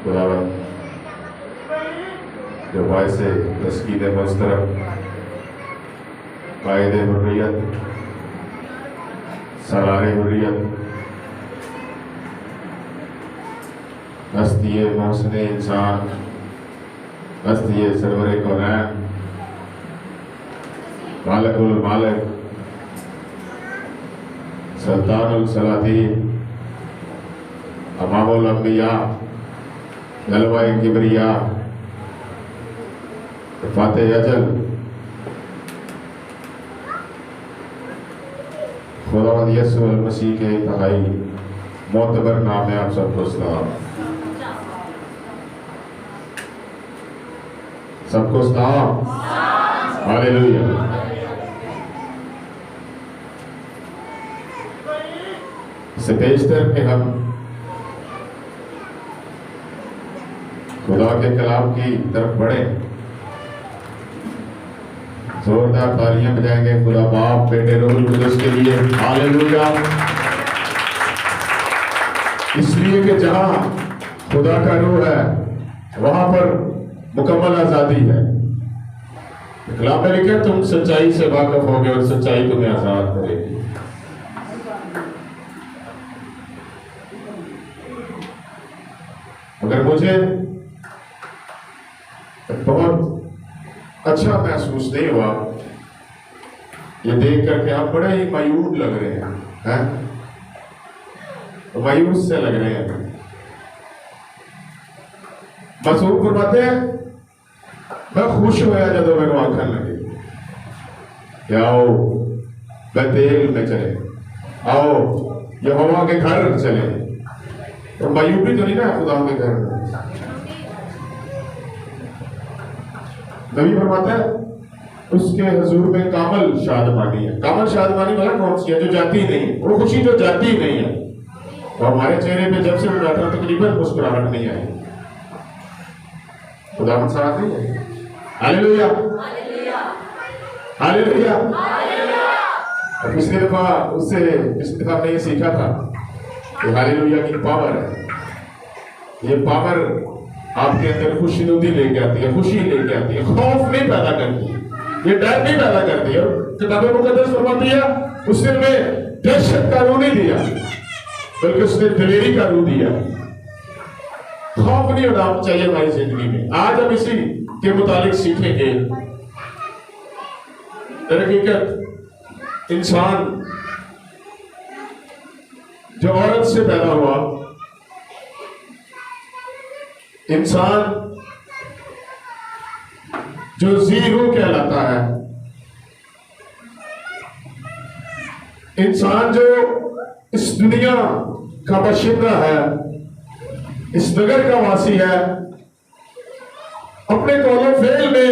खुदावन जो बायस तस्कीद मुस्तरब कायदे हुर्रियत सरारे हुर्रियत हस्तिये मोहसिन इंसान हस्तिये सरवरे कौनैन मालिकुल मालिक सुल्तानुल सलातीन अमामुल अंबिया जलवाए किबरिया फाते अजल खुदावंद यीशु मसीह के इंतहाई मोतबर नाम में आप सबको सलाम। सबको सलाम। हालेलुया। इससे बेशतर के हम खुदा के कलाम की तरफ बढ़े, जोरदार तालियां बजाएंगे खुदा बाप बेटे रूहुल कुद्दुस के लिए। हालेलुया। इसलिए कि जहां खुदा का रूह है वहां पर मुकम्मल आजादी है। कलाम में लिखा तुम सच्चाई से वाकिफ होगे और सच्चाई तुम्हें आजाद करेगी। मगर मुझे बहुत अच्छा महसूस नहीं हुआ ये देख करके आप बड़े ही मायूस लग रहे हैं, मायूस से लग रहे हैं। मसूद फरमाते हैं मैं खुश होया जब मैं आखन लगे कि आओ बैतेल में चले, आओ यहोवा के घर चले। तो मायूबी तो नहीं ना खुदा के घर में। नबी फरमाता है उसके हुजूर में कामल शादमानी है। कामल शादमानी वाला कौन सी है? जो जाती नहीं, वो खुशी जो जाती नहीं है। तो हमारे चेहरे पे जब से वो जाता तकरीबन मुस्कुराहट नहीं आई। खुदा हम साथ नहीं है। Hallelujah hallelujah. पिछली दफा उससे पिछली दफा हमने ये सीखा था कि हालेलुया की पावर है। ये पावर आपके अंदर खुशनुदी लेके आती है, खुशी लेके आती है, खौफ नहीं पैदा करती, ये डर नहीं पैदा करती। और किताब मुकद्दस फरमाती है उसने हमें दहशत का रूह नहीं दिया बल्कि उसने दिलेरी का रूह दिया। खौफ नहीं होना चाहिए हमारी जिंदगी में। आज हम इसी के मुतालिक सीखेंगे। दरहकीकत इंसान जो औरत से पैदा हुआ, इंसान जो जीरो कहलाता है, इंसान जो इस दुनिया का बाशिंदा है, इस नगर का वासी है, अपने कौलो फेल में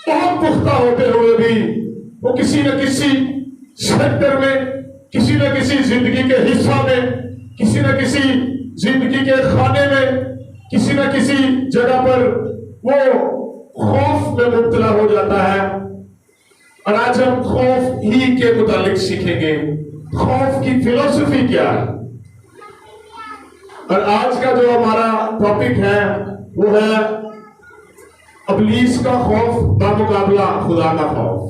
बहुत पुख्ता होते हुए भी वो किसी न किसी सेक्टर में, किसी न किसी जिंदगी के हिस्सा में, किसी न किसी जिंदगी के खाने में, किसी न किसी जगह पर वो खौफ में मुब्तला हो जाता है। और आज हम खौफ ही के मुतालिक सीखेंगे, खौफ की फिलोसफी क्या है। और आज का जो हमारा टॉपिक है वो है इब्लीस का खौफ बामुकाबला खुदा का खौफ।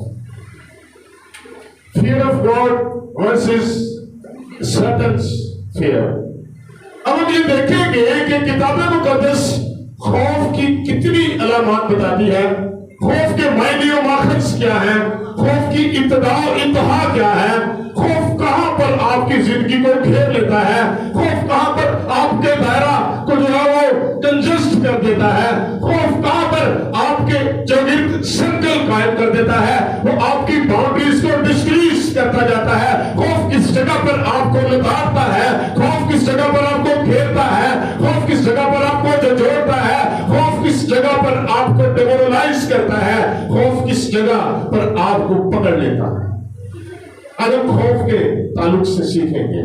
Fear of God versus Satan's fear. अब हम ये देखेंगे कि किताब मुकद्दस खौफ की कितनी अलामत बताती है, खौफ के मायने और माखज़ क्या है, खौफ की इब्तिदा और इंतहा क्या है, खौफ कहां पर आपकी जिंदगी को घेर लेता है, खौफ कहां पर आपके दायरा को जो है वो कंजस्ट कर देता है, खौफ कहां पर आपके जो सर्कल कायम कर देता है वो आपकी बाउंड्रीज को डिस्क्रीज करता जाता है, खौफ किस जगह पर आपको लताड़ता है, खौफ किस जगह पर आपको घेरता है, खौफ किस जगह पर आपको झंझोड़ता है, खौफ किस जगह पर आपको डेमोरलाइज करता है, खौफ किस जगह पर आपको पकड़ लेता है। आज हम खौफ के ताल्लुक से सीखेंगे।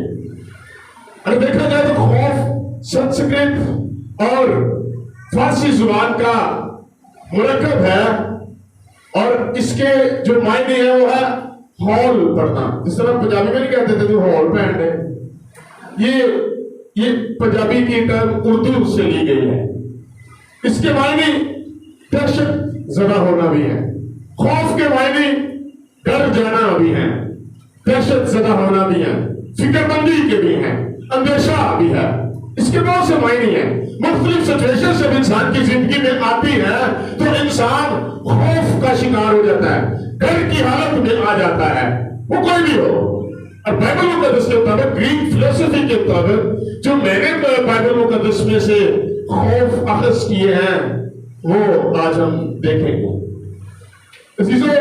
अगर देखा जाए तो खौफ संस्कृत और फारसी जुबान का मुरक्कब है और इसके जो मायने हैं वो है हॉल पढ़ना। जिस तरह पंजाबी में नहीं कहते थे तो हॉल पहन ले, ये ये पंजाबी की टर्म उर्दू से ली गई है। इसके मायने दहशत ज़दा होना भी है, खौफ के मायने डर जाना भी है, दहशत ज़दा होना भी है, फिक्रमंदी के भी है, अंदेशा भी है। इसके बहुत से मायने हैं। मुख्तलिफ सिचुएशन जब इंसान की जिंदगी में आती है तो इंसान खौफ का शिकार हो जाता है, डर की हालत में आ जाता है, वो कोई भी हो। और बाइबल मुकद्दस के मुताबिक, ग्रीक फिलोसफी के मुताबिक, जो मैंने बाइबल मुकद्दस में से खौफ अखज़ किए हैं वो आज हम देखेंगे। अजीजों,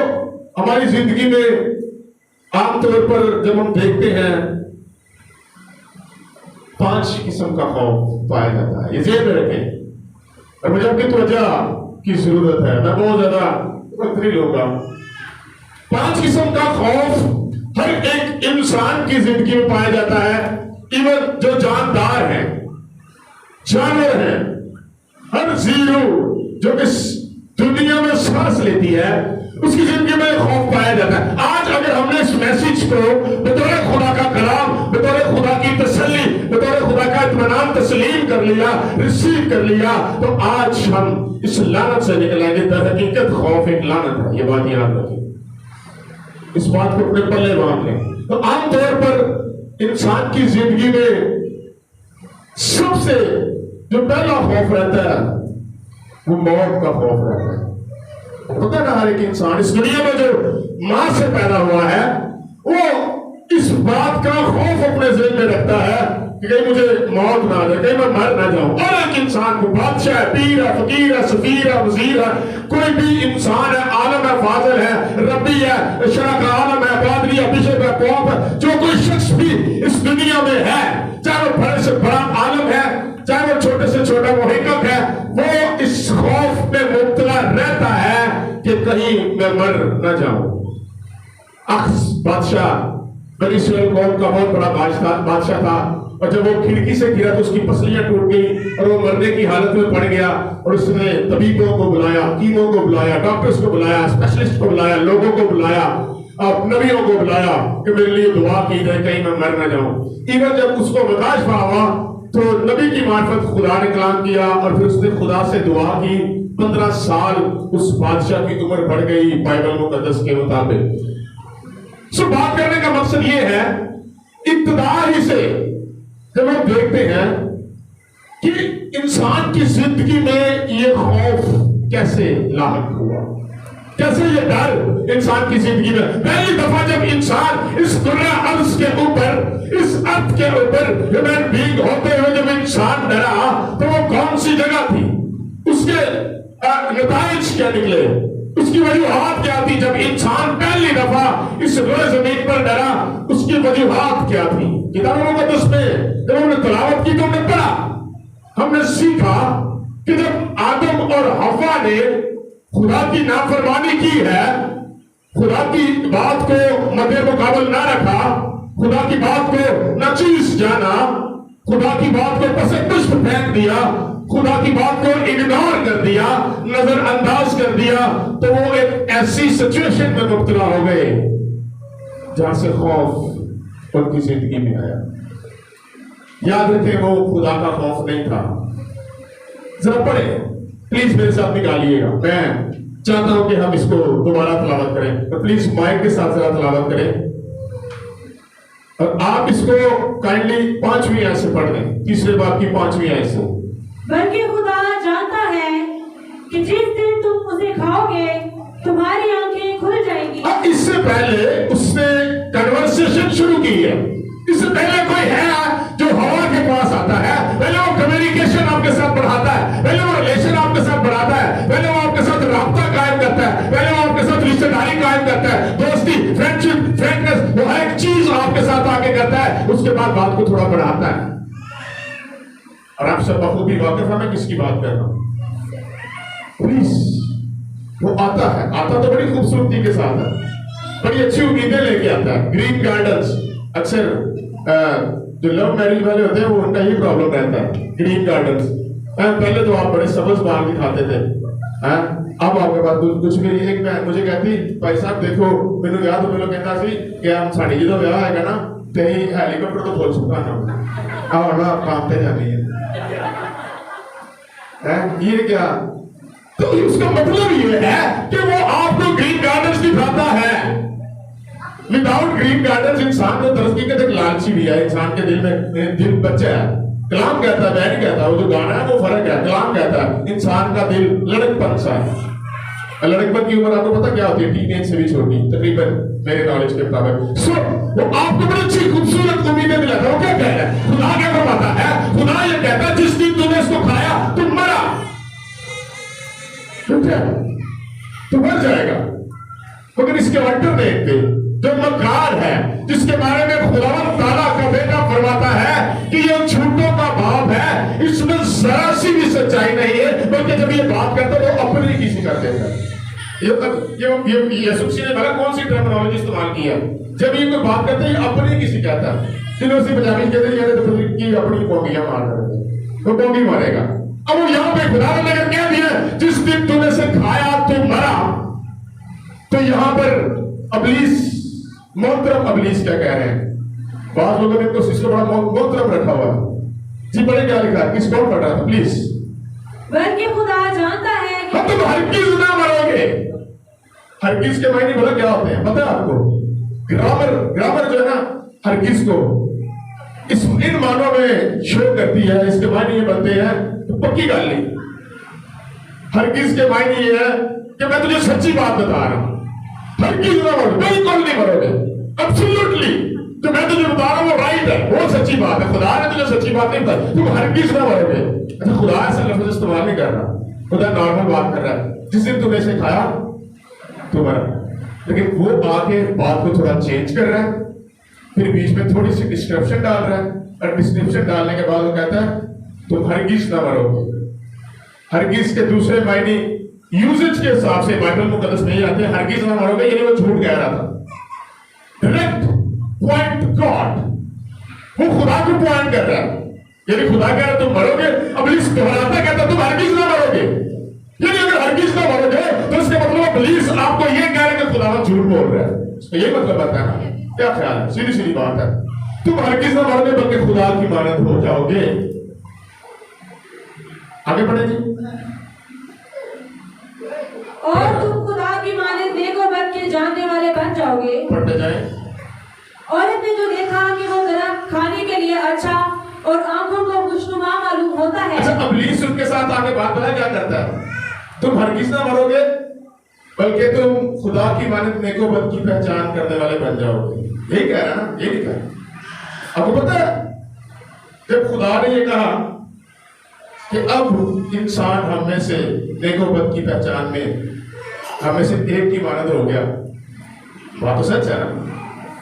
हमारी जिंदगी में आमतौर पर जब हम देखते हैं 5 किस्म का खौफ पाया जाता है। ये जेब में रखें और मुझे आपकी तवज्जो की जरूरत है, मैं बहुत ज्यादा वक्त नहीं लूंगा। 5 किस्म का खौफ हर एक इंसान की जिंदगी में पाया जाता है। इवन जो जानदार हैं, जानवर हैं, हर जीरो जो इस दुनिया में सांस लेती है उसकी जिंदगी में खौफ पाया जाता है। आज अगर हमने इस मैसेज को बतौर खुदा का कलाम, बतौर खुदा की तसल्ली, बतौर खुदा का इत्मीनान तस्लीम कर लिया, रिसीव कर लिया, तो आज हम इस लानत से निकलेंगे। दर हकीकत खौफ एक लानत है, ये बात याद रखें, इस बात को अपने पल्ले बांध लें। तो आमतौर पर इंसान की जिंदगी में सबसे जो पहला खौफ रहता है वो मौत का खौफ रहता है। पता ना, हर एक इंसान इस दुनिया में जो मां से पैदा हुआ है वो इस बात का खौफ अपने ज़हन में रखता है कि कहीं मुझे मौत ना आ जाए, कहीं मैं मर ना जाऊं। और एक इंसान को बादशाह है, पीर है, फकीर है, सफीर है, वजीर है, कोई भी इंसान है, आलम है, फाजिल है, रब्बी है, शरा का आलम है, पादरी है, बिशप है, पौप है, जो कोई शख्स भी इस दुनिया में है, चाहे वो बड़े से बड़ा आलम है, चाहे वो छोटे से छोटा मुहक्किक है, वो इस खौफ में मुब्तला रहता है कि कहीं मैं मर न जाऊं। अख्स बादशाह बनी इस्राएल कौम का बहुत बड़ा बादशाह था, और जब वो खिड़की से गिरा तो उसकी पसलियां टूट गई और वो मरने की हालत में पड़ गया। और उसने तबीबों को बुलाया, हकीमों को बुलाया, डॉक्टर्स को बुलाया, स्पेशलिस्ट को बुलाया, लोगों को बुलाया, नबियों को बुलाया कि मेरे लिए दुआ की जाए कहीं मैं मर न जाऊं। इवन जब उसको मुकाशफा हुआ तो नबी की मार्फत खुदा ने कलाम किया और फिर उसने खुदा से दुआ की। 15 साल उस बादशाह की उम्र बढ़ गई बाइबल मुकद्दस के मुताबिक। सो बात करने का मकसद ये है, इब्तिदा ही से जब हम देखते हैं कि इंसान की जिंदगी में ये खौफ कैसे लाहक हुआ, कैसे ये डर इंसान की जिंदगी में पहली दफा जब इंसान इस दुनिया अर्ज के ऊपर, इस अर्थ के ऊपर ह्यूमन बीइंग होते हुए जब इंसान डरा तो वो कौन सी जगह थी, उसके नताइज क्या निकले, उसकी वजूहात क्या थी। जब इंसान पहली दफा इस रोए जमीन पर डरा उसकी वजूहात क्या थी। किताबों में जब हमने तलावत की तो हमने पढ़ा, हमने सीखा कि जब आदम और हवा ने खुदा की नाफरमानी की है, खुदा की बात को मद्दे मुकाबल ना रखा, खुदा की बात को नाचीज जाना, खुदा की बात को पसंद फेंक दिया, खुदा की बात को इग्नोर कर दिया, नजरअंदाज कर दिया, तो वो एक ऐसी सिचुएशन में मुब्तला हो गए जहां से खौफ उनकी जिंदगी में आया। याद रखें, वो खुदा का खौफ नहीं था। जरा पढ़े प्लीज, मेरे साथ निकालिएगा। मैं चाहता हूं कि हम इसको दोबारा तलावत करें, तो प्लीज माइक के साथ जरा तलावत करें और आप इसको काइंडली 5वीं आयत से पढ़ लें, तीसरे बाब की 5वीं आयत से। बल्कि खुदा जानता है कि जिस दिन तुम उसे खाओगे तुम्हारी आंखें खुल जाएंगी। अब इससे पहले उसने कन्वर्सेशन शुरू की है। इससे पहले कोई है जो हवा के पास आता है, पहले वो कम्युनिकेशन आपके साथ बढ़ाता है, पहले वो रिलेशन आपके साथ बढ़ाता है, पहले वो आपके साथ राब्ता कायम करता है, पहले वो आपके साथ रिश्तेदारी कायम करता है, दोस्ती, फ्रेंडशिप, फ्रेंडनेस, वो हर एक चीज आपके साथ आके करता है। उसके बाद बात को थोड़ा बढ़ाता है। और आप सब बखूबी वाकिफ है मैं किसकी बात कर रहा हूं। प्लीज, वो आता है, आता तो बड़ी खूबसूरती के साथ है, बड़ी अच्छी उम्मीदें लेके आता है। ग्रीन गार्डन्स अक्सर जो लव मैरिज वाले होते हैं वो उनका ही प्रॉब्लम रहता है। ग्रीन गार्डन्स पहले तो आप बड़े सब्ज बाग दिखाते थे, अब आपके पास कुछ भी नहीं। एक मुझे कहती, भाई साहब देखो मैंने याद मैंने कहता सी कि हम साड़ी जो ब्याह है ना, तो हेलीकॉप्टर तो खोल चुका है। और आप काम पे जानी है ये क्या? तो उसका मतलब ये है कि वो आपको ग्रीन गार्डन्स दिखाता है। विदाउट ग्रीन गार्डन्स इंसान को तरस की कहते लालची भी है, इंसान के दिल में दिल बच्चा है। कलाम कहता है, मैं नहीं कहता, वो जो गाना है वो फर्क है। कलाम कहता है इंसान का दिल लड़कपन सा है। लड़कपन की उम्र आपको पता क्या होती है? टीनेज से भी छोटी, तकरीबन मेरे नॉलेज के मुताबिक। सो वो आपको बड़ी अच्छी खूबसूरत उम्मीदें दिलाता है। वो क्या कह रहा है? खुदा क्या फरमाता है? खुदा ये कहता है जिस दिन तूने इसको खाया तुम मरा, तो मर जाएगा। मगर इसके अल्टरनेट पे जो मकार है, जिसके बारे में खुदावंद ताला का बेटा फरमाता है कि ये झूठों का बाप है, इसमें जरा सी भी सच्चाई नहीं है, बल्कि जब ये बात करता है तो अपनी किसी कर देता है। यीशु ने भला कौन सी टर्मिनोलॉजी इस्तेमाल की है? जब ये कोई बात करते हैं अपनी किसी कहता है, जिन्होंने पंजाबी कहते हैं तो की अपनी पोंगियां मार देते, तो पोंगी मारेगा। अब वो यहाँ पे खुदा ने अगर कह दिया जिस दिन तूने से खाया तू मरा, तो यहाँ पर अबलीस, मोहतरम अबलीस क्या कह रहे हैं? बाद लोगों ने तो इसको बड़ा मोहतरम रखा हुआ है जी। बड़े क्या लिखा है? किस कौन पढ़ रहा था प्लीज? बल्कि खुदा जानता है कि तुम हरगिज ना मरोगे। हरगिज के मायने बोला क्या होते हैं पता है आपको? ग्रामर जो है ना, हरगिज को इस इन मानों में शो करती है। इसके मायने ये बनते हैं तो पक्की गाल नहीं। हरगिज के मायने ये है कि मैं तुझे सच्ची बात बता रहा हूं, हरगिज ना मरो, बिल्कुल नहीं मरोगे, एब्सोल्युटली जो मैं तुझे बता रहा हूं वो राइट है, वो सच्ची बात है। खुदा ने तुझे सच्ची बात नहीं बताई, तुम हरगिज ना मरोगे। अच्छा, खुदा ऐसा लफ्ज इस्तेमाल नहीं कर रहा, खुदा नॉर्मल बात कर रहा है। जिस दिन तुमने इसे खाया तो मरा। लेकिन वो आके बात को थोड़ा चेंज कर रहा है, फिर बीच में थोड़ी सी डिस्क्रिप्शन डाल रहा है, और डिस्क्रिप्शन डालने के बाद वो कहता है तुम हरगिज ना मरोगे। हरगिज के दूसरे मायने यूजेज के हिसाब से बाइबल मुकद्दस में आते हैं, हरगिज ना मरोगे, यानी वो झूठ कह रहा था। डायरेक्ट पॉइंट गॉड, वो खुदा को पॉइंट कर रहा है, यानी खुदा कह रहा तुम मरोगे। अबलीस दोहराता कहता तुम हरगिज ना मरोगे, यानी अगर हरगिज ना मरोगे तो इसका मतलब अबलीस आपको ये कह रहा है कि खुदा झूठ बोल रहा है। तो यही मतलब आता है ना? क्या ख्याल है? सीधी सीधी बात है, तुम हरगिज ना मरोगे बल्कि खुदा की मानद हो जाओगे। आगे बढ़े जी। और तुम खुदा की मानद नेकोबद के जानने वाले बन जाओगे। पढ़ते जाए। औरत ने जो देखा कि वो दरख्त खाने के लिए अच्छा और आंखों को खुशनुमा मालूम होता है। अच्छा, अबलीस उनके साथ आगे बात पता क्या करता है? तुम हरगिज ना मरोगे बल्कि तुम खुदा की मानद नेकोबद की पहचान करने वाले बन जाओगे। यही कह रहा है ना, यही लिखा है। आपको पता है जब खुदा ने ये कहा कि अब इंसान हम में से नेकोबद की पहचान में हमें से एक की मानद हो गया, बात तो सच है ना?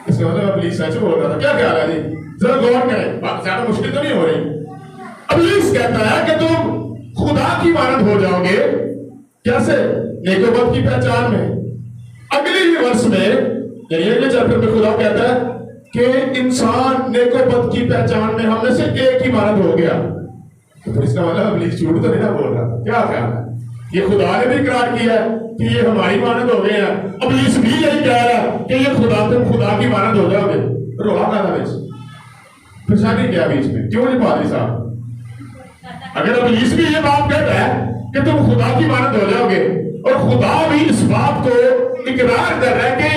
इसका मतलब अबलीस सच बोल रहा था। क्या ख्याल है जी? जरा गौर करें, बात ज्यादा मुश्किल तो नहीं हो रही। अबलीस कहता है कि तुम खुदा की मानद हो जाओगे। कैसे? नेकोबद की पहचान में। अगले ही वर्ष में, यानी अगले चैप्टर में खुदा कहता है कि इंसान नेकोबद की पहचान में हम में से एक ही मानद हो गया। तो इसका मतलब अबलीस झूठ तो नहीं ना बोल रहा था। क्या ख्याल है? ये खुदा ने भी इकरार किया है कि ये हमारी मानद हो गए हैं। अबलीस भी यही कह रहा है कि ये खुदा, तुम खुदा की मानद हो जाओगे। रोहा का था बीच, परेशानी क्या बीच में? क्यों नहीं पादरी साहब? अगर अबलीस भी ये बात कहता है कि तुम खुदा की मानद हो जाओगे, और खुदा भी इस बात को इकरार कर रहा है कि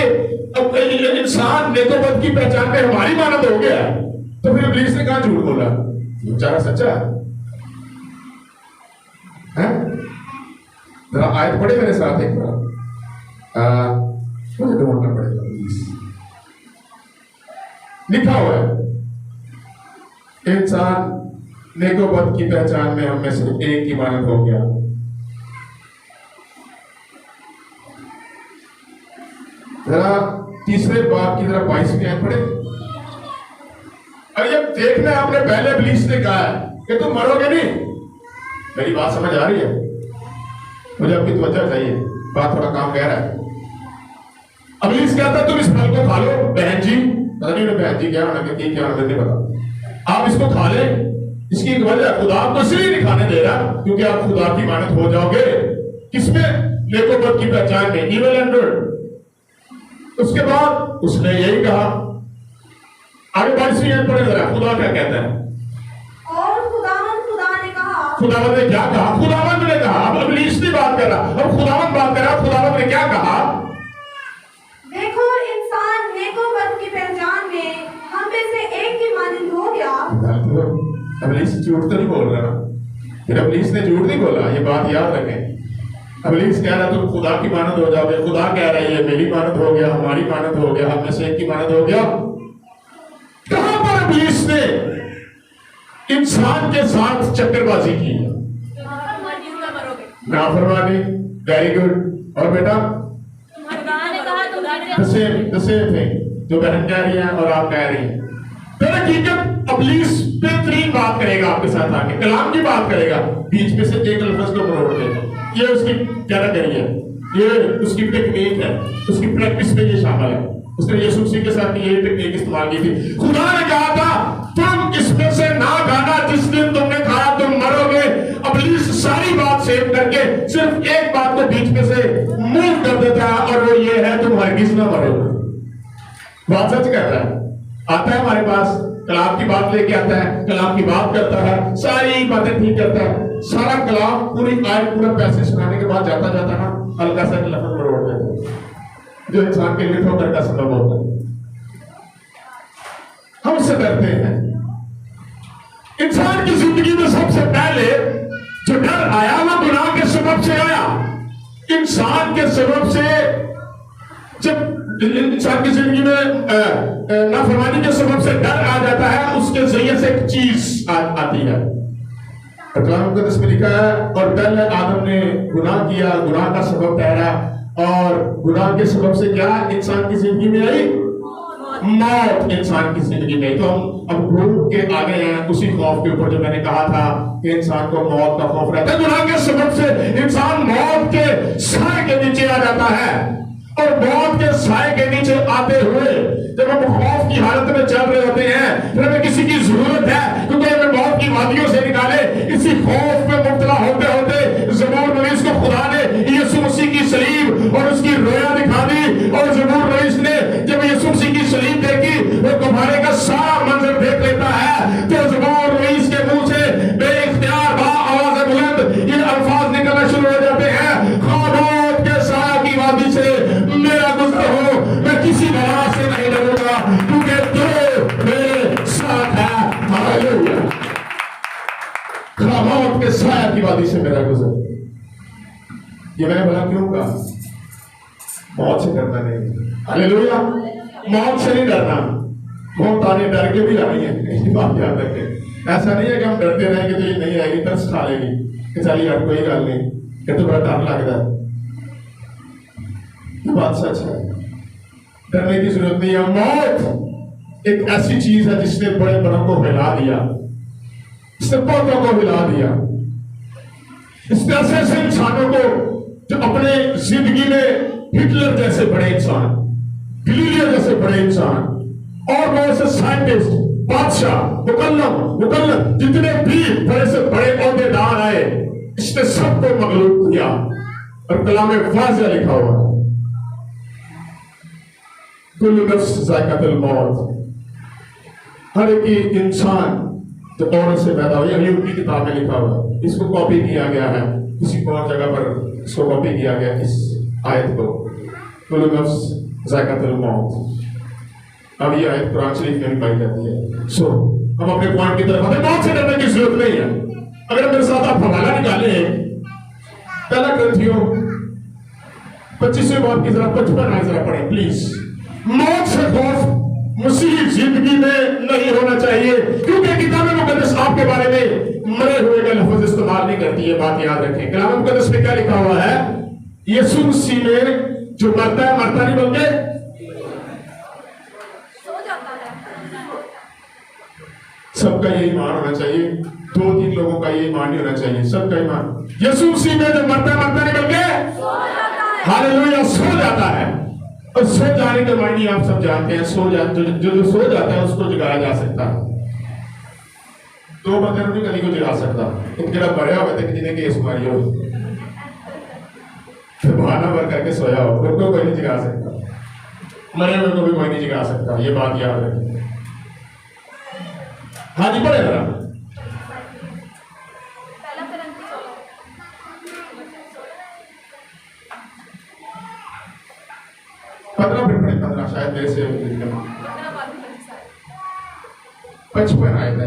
इंसान नेकोबद की पहचान में हमारी मानद हो गया, तो फिर अबलीस ने कहा झूठ बोला? बेचारा सच्चा है। जरा आयत पढ़े मेरे साथ एक बार, मुझे ढूंढना पड़ेगा प्लीज। लिखा हुआ है इंसान नेकोबद की पहचान में हम में से एक की मानद हो गया। जरा तीसरे बाब की जरा 22वीं आयत पढ़े। और जब देखना है, आपने पहले अबलीस ने कहा है कि तुम मरोगे नहीं। मेरी बात समझ आ रही है? मुझे आपकी तवज्जो चाहिए, बात थोड़ा काम कह रहा है। अबलीस कहता है तुम इस फल को खा लो। बहन जी, पता नहीं बहन जी क्या होना, क्या होना नहीं पता, आप इसको खा ले। इसकी एक वजह, खुदा आपको इसलिए नहीं खाने दे रहा क्योंकि आप खुदा की मानद हो जाओगे। किसमें? नेकोबद की पहचान में, इविल एंड गुड। उसके बाद उसने यही कहा, आगे 22वीं आयत पढ़े जरा, खुदा क्या कहता है? खुदावंद ने क्या कहा? खुदावंद ने कहा, अब इब्लीस नहीं बात कर रहा, अब खुदावंद बात कर रहा। खुदावंद ने क्या कहा? देखो इंसान नेको बद की पहचान में हम में से एक की मानंद हो गया। इब्लीस झूठ तो नहीं बोल रहा, फिर इब्लीस ने झूठ नहीं बोला, ये बात याद रखें। इब्लीस कह रहा तुम खुदा की मानंद हो जाओगे, खुदा कह रहा है ये मेरी मानंद हो गया, हमारी मानंद हो गया, हम में से एक की मानंद हो गया। कहां पर इब्लीस ने इंसान के साथ चक्करबाजी की? नाफरमानी। Very good. और बेटा द सेम थिंग जो बहन कह रही है और आप कह रही हैं। फिर हकीकत इब्लीस बेहतरीन बात करेगा आपके साथ आके, कलाम की बात करेगा, बीच में से एक लफ्ज को मरोड़ देगा। ये उसकी कैटेगरी है, ये उसकी टेक्निक है, उसकी प्रैक्टिस में ये शामिल है। उसने यीशु मसीह के साथ ये टेक्निक इस्तेमाल की थी। खुदा ने कहा था तुम इसमें से ना खाना, जिस दिन तुमने खाया तुम मरोगे। इब्लीस सारी बात सेव करके सिर्फ एक बात को बीच में से मूव कर देता है, और वो ये है तुम हरगिज ना मरोगे। बात सच कहता है, आता है हमारे पास, कलाम की बात लेके आता है, कलाम की बात करता है, सारी बातें ठीक करता है, सारा कलाम पूरी आयत पूरा पैसे सुनाने के बाद जाता जाता ना हल्का सा लफ्ज मरोड़ देता है, जो इंसान के लिए ठोकर का सबब होता है। हम उससे डरते हैं। इंसान की जिंदगी में सबसे पहले जो डर आया वो गुनाह के सबब से आया। इंसान के सबब से, जब इंसान की जिंदगी में नाफरमानी के सबब से डर आ जाता है, उसके जरिए से एक चीज आती है। कलाम मुक़द्दस में लिखा है, और पहले आदम ने गुनाह किया, गुनाह का सबब ठहरा, और गुनाह के सबब से क्या इंसान की जिंदगी में आई? मौत इंसान की जिंदगी में। तो हम अब भूख के आगे हैं उसी खौफ के ऊपर जो मैंने कहा था कि इंसान को मौत का खौफ रहता है। गुनाह के सबब से इंसान मौत के साए के नीचे आ जाता है, और मौत के साए के नीचे आते हुए जब हम खौफ की हालत में चल रहे होते हैं, फिर हमें किसी की जरूरत है क्योंकि हमें मौत की वादियों से निकाले। इसी खौफ में मुब्तला होते होते ज़बूर नवीस को खुदा ने यीशु मसीह की सलीब और उसकी रोया दिखा दी, और ज़बूर नवीस ने जब यीशु मसीह की सलीब देखी, वो गुब्बारे का सारा मंजर देख लेता है, तो ज़बूर नवीस के मुंह से बेइख्तियार आवाज़ बुलंद ये अल्फाज निकलना शुरू हो जाते हैं, मौत के साया की वादी से मेरा गुज़र हो, मैं किसी बला से नहीं डरूंगा क्योंकि तू मेरे साथ है। हालेलुया। मौत के साया की वादी से मेरा गुज़र। ये मैंने बोला क्यों कहा? मौत से डरना नहीं। हालेलुया। मौत से नहीं डरना, मौत आने डर के भी आनी है, ये बात याद रखें। ऐसा नहीं है कि हम डरते रहेंगे तो ये नहीं आएगी, तरस खा लेगी कि चलिए यार कोई गल नहीं, ये तो बड़ा डर लगता है। ये बात सच है, डरने की जरूरत नहीं है। मौत एक ऐसी चीज है जिसने बड़े बड़ों को हिला दिया, इसने बहुतों को हिला दिया। इसने ऐसे इंसानों को जो अपने जिंदगी में हिटलर जैसे बड़े इंसान, गलीलियो जैसे बड़े इंसान, और बहुत से साइंटिस्ट, बादशाह, मुकल्लम जितने भी बड़े से बड़े ओहदेदार आए, इसने सबको मगलूब किया। और कलाम में वाज़ेह लिखा हुआ है, कुल्लु नफ्स ज़ाइक़ातुल मौत। हर एक इंसान जो औरत से पैदा हुआ, अय्यूब की किताब में लिखा हुआ है, इसको कॉपी किया गया है, किसी और जगह पर इसको कॉपी किया गया इस आयत को, कुल्लु नफ्स ज़ाइक़ातुल मौत। अब ये आयत कुरान शरीफ में भी पाई जाती है। सो हम अपने पॉइंट की तरफ, हमें मौत से डरने की जरूरत नहीं है। अगर मेरे साथ आप हवाला निकाले, पहला ग्रंथियों 25वें बाब की जरा 55 आयत जरा पढ़ें प्लीज। मौत से खौफ मसीह जिंदगी में नहीं होना चाहिए, क्योंकि किताब मुकद्दस आपके बारे में मरे हुए का लफ्ज इस्तेमाल नहीं करती है, बात याद रखें। कलाम मुकद्दस में क्या लिखा हुआ है? यीशु मसीह में जो मरता है, मरता नहीं बल्कि सो जाता है। सबका ये ईमान होना चाहिए। 2-3 लोगों का ये ईमान नहीं होना चाहिए, सबका ईमान। यीशु मसीह में जो मरता है, मरता नहीं बल्कि सो जाता है। हालेलुया, सो जाता है। और सो जाने के मायने आप सब जानते हैं। सो जा जो सो जाता है उसको जगाया जा सकता है। 2 बंदे नहीं कभी को जगा सकता, एक जरा मरिया हुआ था जिन्हें केस मारी हो, बहाना भर करके सोया हो, उनको कोई नहीं जगा सकता, मरे हुए को भी कोई नहीं जगा सकता। ये बात याद रखें। हाँ जी, पढ़े जरा। पहला 15 फिर पढ़े, 15 शायद मेरे से 55 आए थे,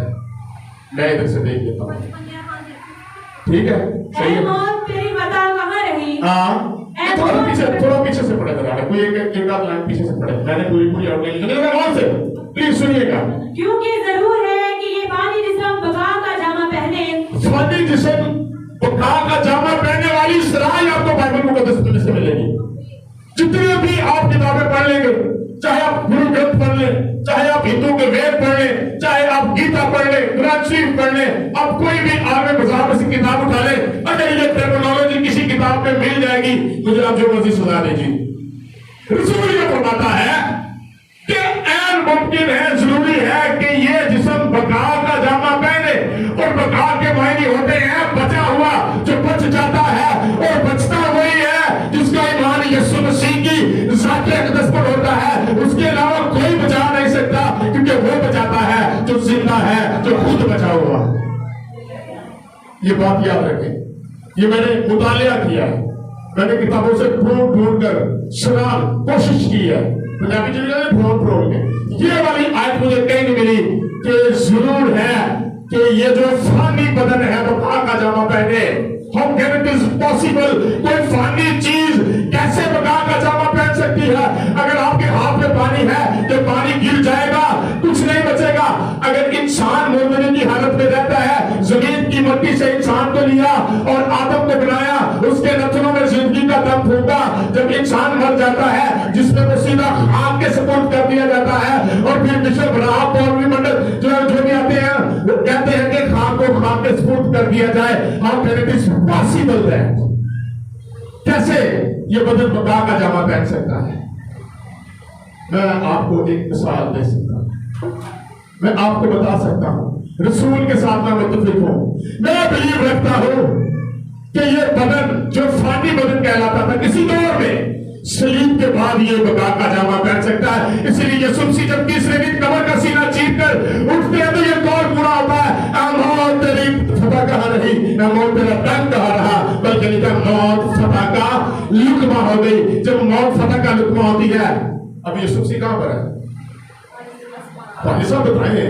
मैं इधर से देख लेता हूँ। ठीक है, सही ऐ है। मौत तेरी बता कहाँ रही? हाँ, थोड़ा पीछे से पढ़े जरा, कोई एक आध लाइन पीछे से पढ़े, मैंने पूरी आउटलाइन लिखी है, गौर से प्लीज सुनिएगा। क्योंकि जरूर है कि ये पानी जिसम बका का जामा पहने, फानी जिसम बका का जामा पहने वाली सराय आपको बाइबल मुकद्दस में से मिलेगी। जितने भी आप किताबें पढ़ लेंगे, चाहे आप गुरु ग्रंथ पढ़ लें, चाहे आप हिंदू के वेद पढ़ लें, चाहे आप गीता पढ़ लें, कुरान शरीफ पढ़ लें, आप कोई भी आगे बाजार में से किताब उठा लें, अगर ये टर्मिनोलॉजी किसी किताब में मिल जाएगी, मुझे आप जो मर्जी सुना दीजिए। रसूल ये फरमाता है कि ऐन मुमकिन है, जरूरी है कि ये जिस्म बका का जामा पहने, और बका के मायने होते हैं बचा हुआ, जो बच जाता है, और बचता वही है जिसका ईमान यीशु मसीह की ज़ात अक़दस पर होता है। उसके अलावा कोई बचा नहीं सकता, क्योंकि वो बचाता है जो जिंदा है, जो खुद बचा हुआ। ये बात याद रखें। ये मैंने मुतालिया किया है, मैंने किताबों से ढूंढ कर सवाल कोशिश की है, पंजाबी चीजें ढूंढ के। ये वाली आयत मुझे कहीं नहीं मिली कि जरूर है कि ये जो फानी बदन है वो बका का जामा पहने। How can it is possible? कोई फानी चीज कैसे बका का जामा पहन सकती है? अगर आपके हाथ में पानी है तो पानी गिर जाएगा, कुछ नहीं बचेगा। अगर इंसान मोमिन की हालत में रहता है, जमीन की मट्टी से इंसान को लिया और आदम को बनाया, उसके नथनों में जिंदगी का दम फूंका। जब इंसान मर जाता है, जिसमें वो सीधा खाक के सपोर्ट कर दिया जाता है, और फिर बिशप राहब पौलवी मंडल जो भी आते हैं वो कहते हैं कि खाक को खाक के सपोर्ट कर दिया जाए। How can it is possible that? कैसे ये बदन बका का जामा पहन सकता है? मैं आपको एक मिसाल दे सकता हूं, मैं आपको बता सकता हूं, रसूल के साथ मैं मुत्तफिक हूं। मैं बिलीव रखता हूं कि ये बदन जो फानी बदन कहलाता था, किसी दौर में सलीब के बाद ये बका का जामा पहन सकता है। इसलिए यीशु मसीह जब तीसरे दिन कमर का सीना चीर कर उठते हैं तो ये कौन पूरा होता है, मौत तेरी फतह कहाँ रही, मौत तेरा दम कहाँ रहा, बल्कि लिखा मौत फतह का लुकमा हो गई। जब मौत फतह का लुकमा होती है, अब यीशु मसीह कहाँ पर है? पानी साहब बताए,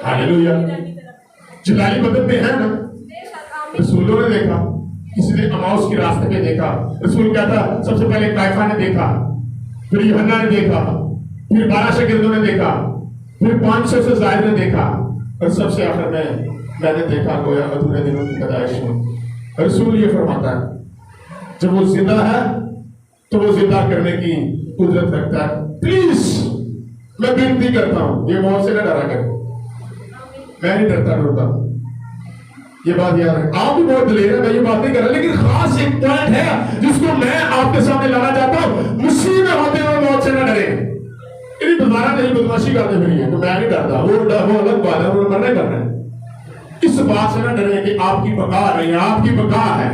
हालेलुया। जलाली बदन में है ना, रसूलों ने देखा, किसी ने अमाउस के रास्ते पे देखा, रसूल क्या था? सबसे पहले कायफा ने देखा, फिर यूहन्ना ने देखा, फिर 12 शागिर्दों ने देखा, फिर 500 से ज्यादा ने देखा, और सबसे आखिर में मैंने देखा गोया अधूरे दिनों की पैदाइश में। रसूल ये फरमाता है जब वो जिंदा है तो वो जिंदा करने की कुदरत रखता है। प्लीज मैं विनती करता हूं, ये मौत से न डरा कर, मैं नहीं डरता। ये बात याद है। आप भी बहुत ले रहे हैं, मैं ये बात नहीं कर रहा, लेकिन खास एक पॉइंट है जिसको मैं आपके सामने लाना चाहता हूं। मुसीबत में होते हुए मौत से न डरे। इन्हीं दोबारा नहीं बदमाशी करते फिर तो मैं नहीं डरता, वो अलग बात है, वो मरना करना है। इस बात से न डरे कि आपकी बका नहीं है, आपकी बका है,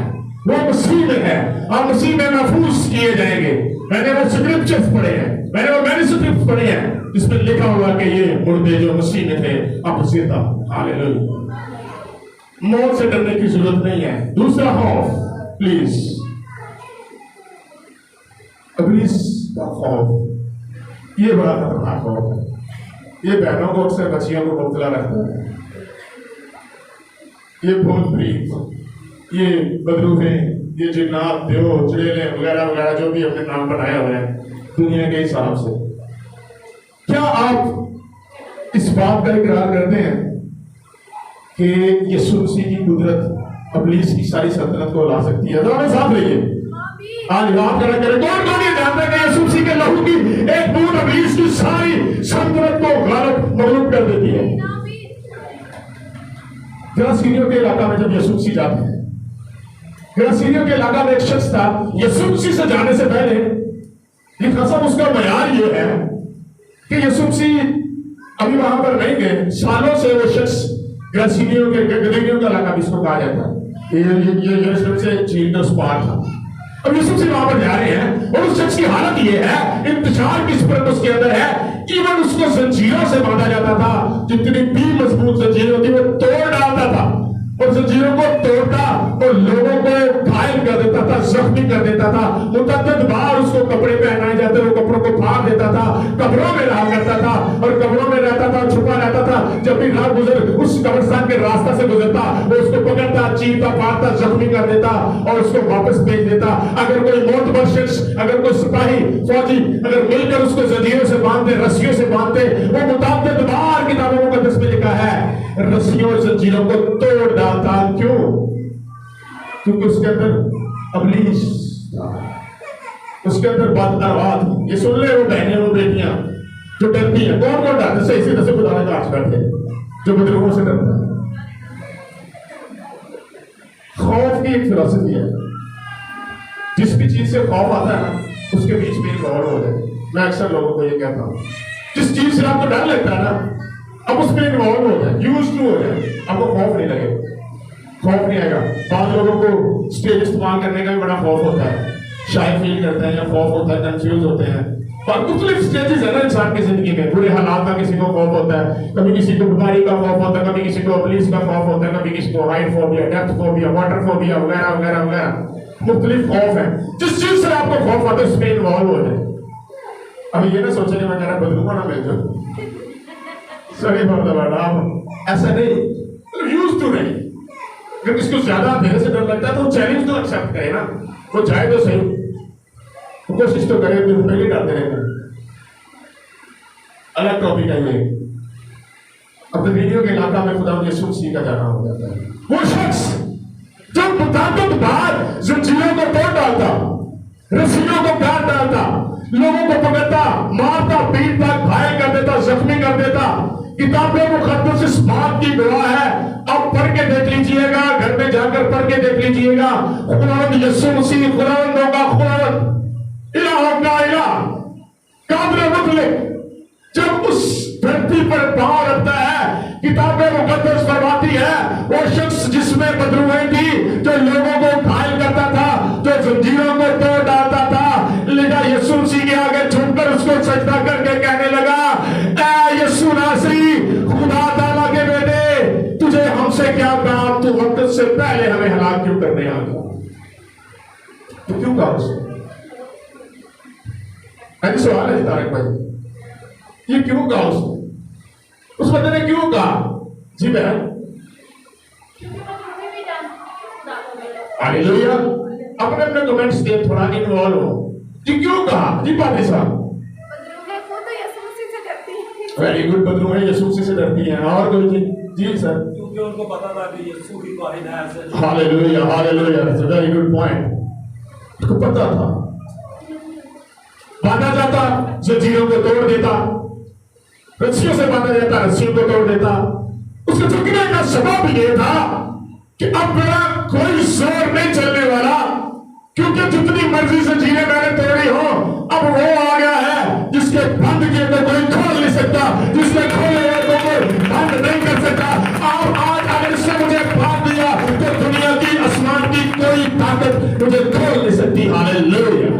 वो मसीह में है, आप मसीह में महफूज किए जाएंगे। मैंने वो स्क्रिप्चर्स पढ़े हैं, मैंने वो मैन्युस्क्रिप्ट पढ़े हैं जिसमें लिखा हुआ कि ये मुर्दे जो मसीह में थे अब जिंदा। हालेलुया। मौत से डरने की जरूरत नहीं है। दूसरा खौफ, प्लीज, इब्लीस का खौफ, ये बड़ा खतरनाक खौफ है। ये बहनों को अक्सर बच्चियों को मुब्तला रखता है। ये भूत प्रीत, ये बदरूहें, ये जिन्नात, देव, चुड़ैले वगैरह वगैरह जो भी अपने नाम बनाए हुए हैं दुनिया के हिसाब से, क्या आप इस बात का इकरार करते हैं कि यीशु मसीह की कुदरत इब्लीस की सारी सल्तनत को ला सकती है? तो हमें साथ रहिए, आज बात करा करें। कौन ये जानता है कि यीशु मसीह के लहू की एक बूंद इब्लीस की सारी सल्तनत को गालिब मगलूब कर देती है? गरासीनियों के इलाका में जब यीशु मसीह जाते हैं, गरासीनियों के इलाका में एक शख्स था, यीशु मसीह से जाने से पहले लिखा सब उसका बयान ये है कि यीशु मसीह अभी वहां पर नहीं गए, सालों से वो शख्स गरासीनियों के गदरियों का इलाका भी इसको कहा जाता है, ये से झील का पार था। अब यीशु मसीह वहां पर जा रहे हैं और उस शख्स की हालत ये है, इंतजार की सूरत उसके अंदर है, इवन उसको जंजीरों से बांधा जाता था, जितनी भी मजबूत जंजीर होती वो तोड़ डालता था और जंजीरों को तोड़ता और लोगों को घायल कर देता था, जख्मी कर देता था। मुतअद्दिद बार उसको कपड़े पहनाए उस कब्रिस्तान के रास्ता से गुजरता, वो उसको पकड़ता, चीरता, फाड़ता, जख्मी कर देता और उसको वापस भेज देता। अगर कोई मोतबर शख्स, अगर कोई सिपाही, फौजी अगर मिलकर उसको जंजीरों से बांधते, रस्सियों से बांधते, वो मुताबिक बार किताबों मुकद्दस में लिखा है रस्सियों और जंजीरों को तोड़ डालता। क्यों? क्योंकि उसके अंदर अबलीस था, उसके अंदर बदअरवा थी। ये सुन ले वो बहनें, वो बेटियां जो डरती है। कौन कौन डरता है? सही से दसे खुदा का आज बैठे जो बदरूहों से डरता है। खौफ की एक फिलॉसफी है, जिस भी चीज से खौफ आता है ना उसके बीच में इन्वॉल्व हो जाए। मैं अक्सर लोगों को ये कहता हूँ, जिस चीज से आपको डर लगता है ना अब उसमें इन्वॉल्व हो जाए, यूज टू हो जाए, आपको खौफ नहीं लगे, खौफ नहीं आएगा। बाद लोगों को स्टेज इस्तेमाल करने का भी बड़ा खौफ होता है, शाय फील करते हैं या खौफ होता है, कंफ्यूज होते हैं। और मुख्तलिफ स्टेजेस है ना इंसान की जिंदगी में। बुरे हालात का किसी को खौफ होता है, कभी किसी को बीमारी का खौफ होता है, कभी किसी को पुलिस का खौफ होता है, कभी किसी को height phobia, depth phobia, water phobia वगैरह वगैरह वगैरह। मुख्तलिफ खौफ है। जिस चीज से आपको खौफ आता है उसमें इन्वॉल्व हो जाए। अभी ये ना सोचे कि मैं कह रहा बदलूंगा ना मिल जाओ, सही बात है। आप ऐसा नहीं, यूज टू नहीं। अगर किसको ज्यादा अंधेरे से डर लगता है तो चैलेंज तो एक्सेप्ट करे ना, वो चाहे तो सही, कोशिश तो करे, फिर पहले करते रहते हैं। अलग टॉपिक है ये। अपने वीडियो के इलाका में खुदा यीशु मसीह का जाना हो जाता है। वो शख्स जो मुताबिक बाहर जंजीरों को तोड़ डालता, रस्सियों को काट डालता, लोगों को पकड़ता, मारता, पीटता, घायल कर देता, जख्मी कर देता। किताबें मुकद्दस इस बात की गवाह है। अब पढ़ के देख लीजिएगा, घर में जाकर पढ़ के देख लीजिएगा। खुदावंद यीशु मसीह खुदावंदों का खुदावंद, इलाहों का इलाह, काबिल मुतलक जब उस धरती पर पांव रखता है, किताबें मुकद्दस फरमाती है वो शख्स जिसमें बदरूहें थी, जो लोगों को घायल करता था, जो जंजीरों को तोड़ डालता था, लिखा यीशु मसीह के आगे झुककर उसको सजदा करके कहने लगा, ऐ यीशु नासरी, खुदा ताला के बेटे, तुझे हमसे क्या काम? तू वक्त से पहले हमें हलाक क्यों करने आ गया? तो क्यों कहा उसने? सवाल है तारक भाई, ये क्यों कहा उसने? उस बंदे ने क्यों कहा? जी बहन, हालेलुया। अपने अपने कमेंट्स दे, थोड़ा इन्वॉल्व हो। जी क्यों कहा? जी पादी साहब, वेरी गुड। बदरूहें यीशु मसीह से डरती हैं। और कोई जी? जी सर, क्योंकि उनको पता था कि यीशु ही वाहिद है। Hallelujah, hallelujah, very good point. उसको पता था, बांधा जाता, जंजीरों को तोड़ देता, रस्सियों से बांधा जाता, रस्सियों को तोड़ देता। उसके झुकने का सबब यह था कि अब मेरा कोई जोर नहीं चलने वाला, क्योंकि जितनी मर्जी जंजीरें मैंने तोड़ी हो, अब वो आ गया है जिसके बंद किए तो कोई खोल नहीं सकता, जिसने खोले हो तो कोई बंद नहीं कर सकता। अब आज अगर इसने मुझे बांध दिया तो दुनिया की, आसमान की कोई ताकत मुझे खोल नहीं सकती। हालेलुया।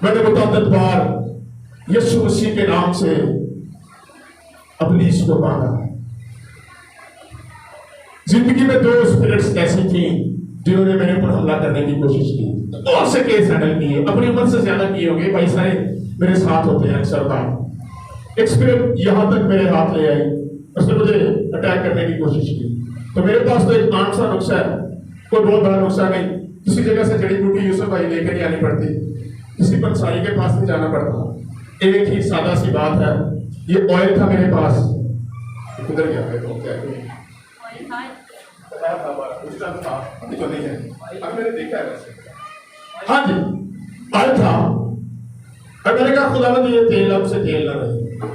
मैंने मुतअद्दिद बार यीशु मसीह के नाम से इब्लीस को बांधा। जिंदगी में 2 स्पिरिट्स ऐसी थी जिन्होंने मेरे ऊपर हमला करने की कोशिश की, बहुत से केस हैंडल किए, अपनी उम्र से ज्यादा किए होंगे। भाई सारे मेरे साथ होते हैं अक्सर बार। एक स्पिरिट यहां तक मेरे हाथ ले आई, उसने मुझे अटैक करने की कोशिश की। तो मेरे पास तो एक आम सा नुस्खा है, कोई बहुत बड़ा नुस्खा नहीं। किसी जगह से जड़ी बूटी यूसुफ भाई लेकर नहीं आनी पड़ती, किसी पंसारी के पास नहीं जाना पड़ता। एक ही सादा सी बात है, ये ऑयल था मेरे पास, किधर गया है? अभी तो नहीं है, अभी मैंने देखा है वैसे। हाँ जी, ऑयल था। और मैंने कहा खुदावंद ये तेल अब से तेल ना रहे,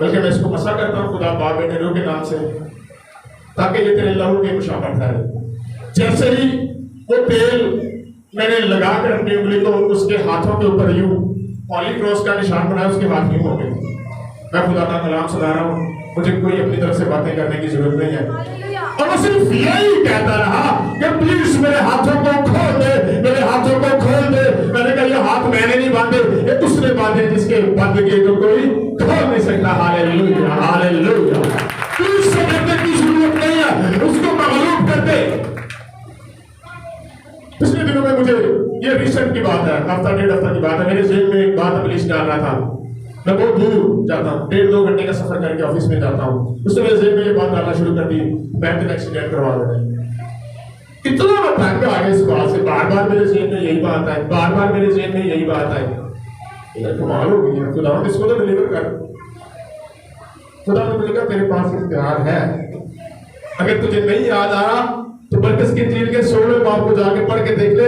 बल्कि मैं इसको मसा करता हूँ खुदा बाप बेटे रूह के नाम से, ताकि ये तेरे लहू के मुशाबत ठहरे। जैसे ही वो तेल मैंने लगाकर अपनी उंगली को उसके हाथों के ऊपर यूं पॉली क्रॉस का निशान बनाया, उसके हाथ यूं हो गए। मैं खुदा का कलाम सुना रहा हूँ, मुझे कोई अपनी तरफ से बातें करने की जरूरत नहीं है। और वो सिर्फ यही कहता रहा कि प्लीज मेरे हाथों को खोल दे, मेरे हाथों को खोल दे। मैंने कहा ये हाथ मैंने नहीं बांधे, ये उसने बांधे जिसके बंद किए तो कोई खोल नहीं सकता। Hallelujah, hallelujah. प्लीज से करने की जरूरत नहीं है, उसको मगलूब कर दे। पिछले दिनों में मुझे, ये रिसेंट की बात है, हफ्ता 1.5 हफ्ता की बात है, मेरे जेल में एक बात इब्लीस डाल रहा था। मैं बहुत दूर जाता हूँ, 1.5-2 घंटे का सफर करके ऑफिस में जाता हूँ, उससे मेरे जेब में ये बात डालना शुरू कर दी, बैंक का एक्सीडेंट करवा देना। इतना मैं भाग आगे इस बात से, बार बार मेरे जेब में यही बात है, बार बार मेरे जेब में यही बात है। यार कमाल हो गई है, खुदा इसको तो डिलीवर कर। खुदा ने बोला तेरे पास इख्तियार है, अगर तुझे नहीं याद आ रहा तो बरकस की इंजील के 16वें बाब को जाके पढ़ के देख ले।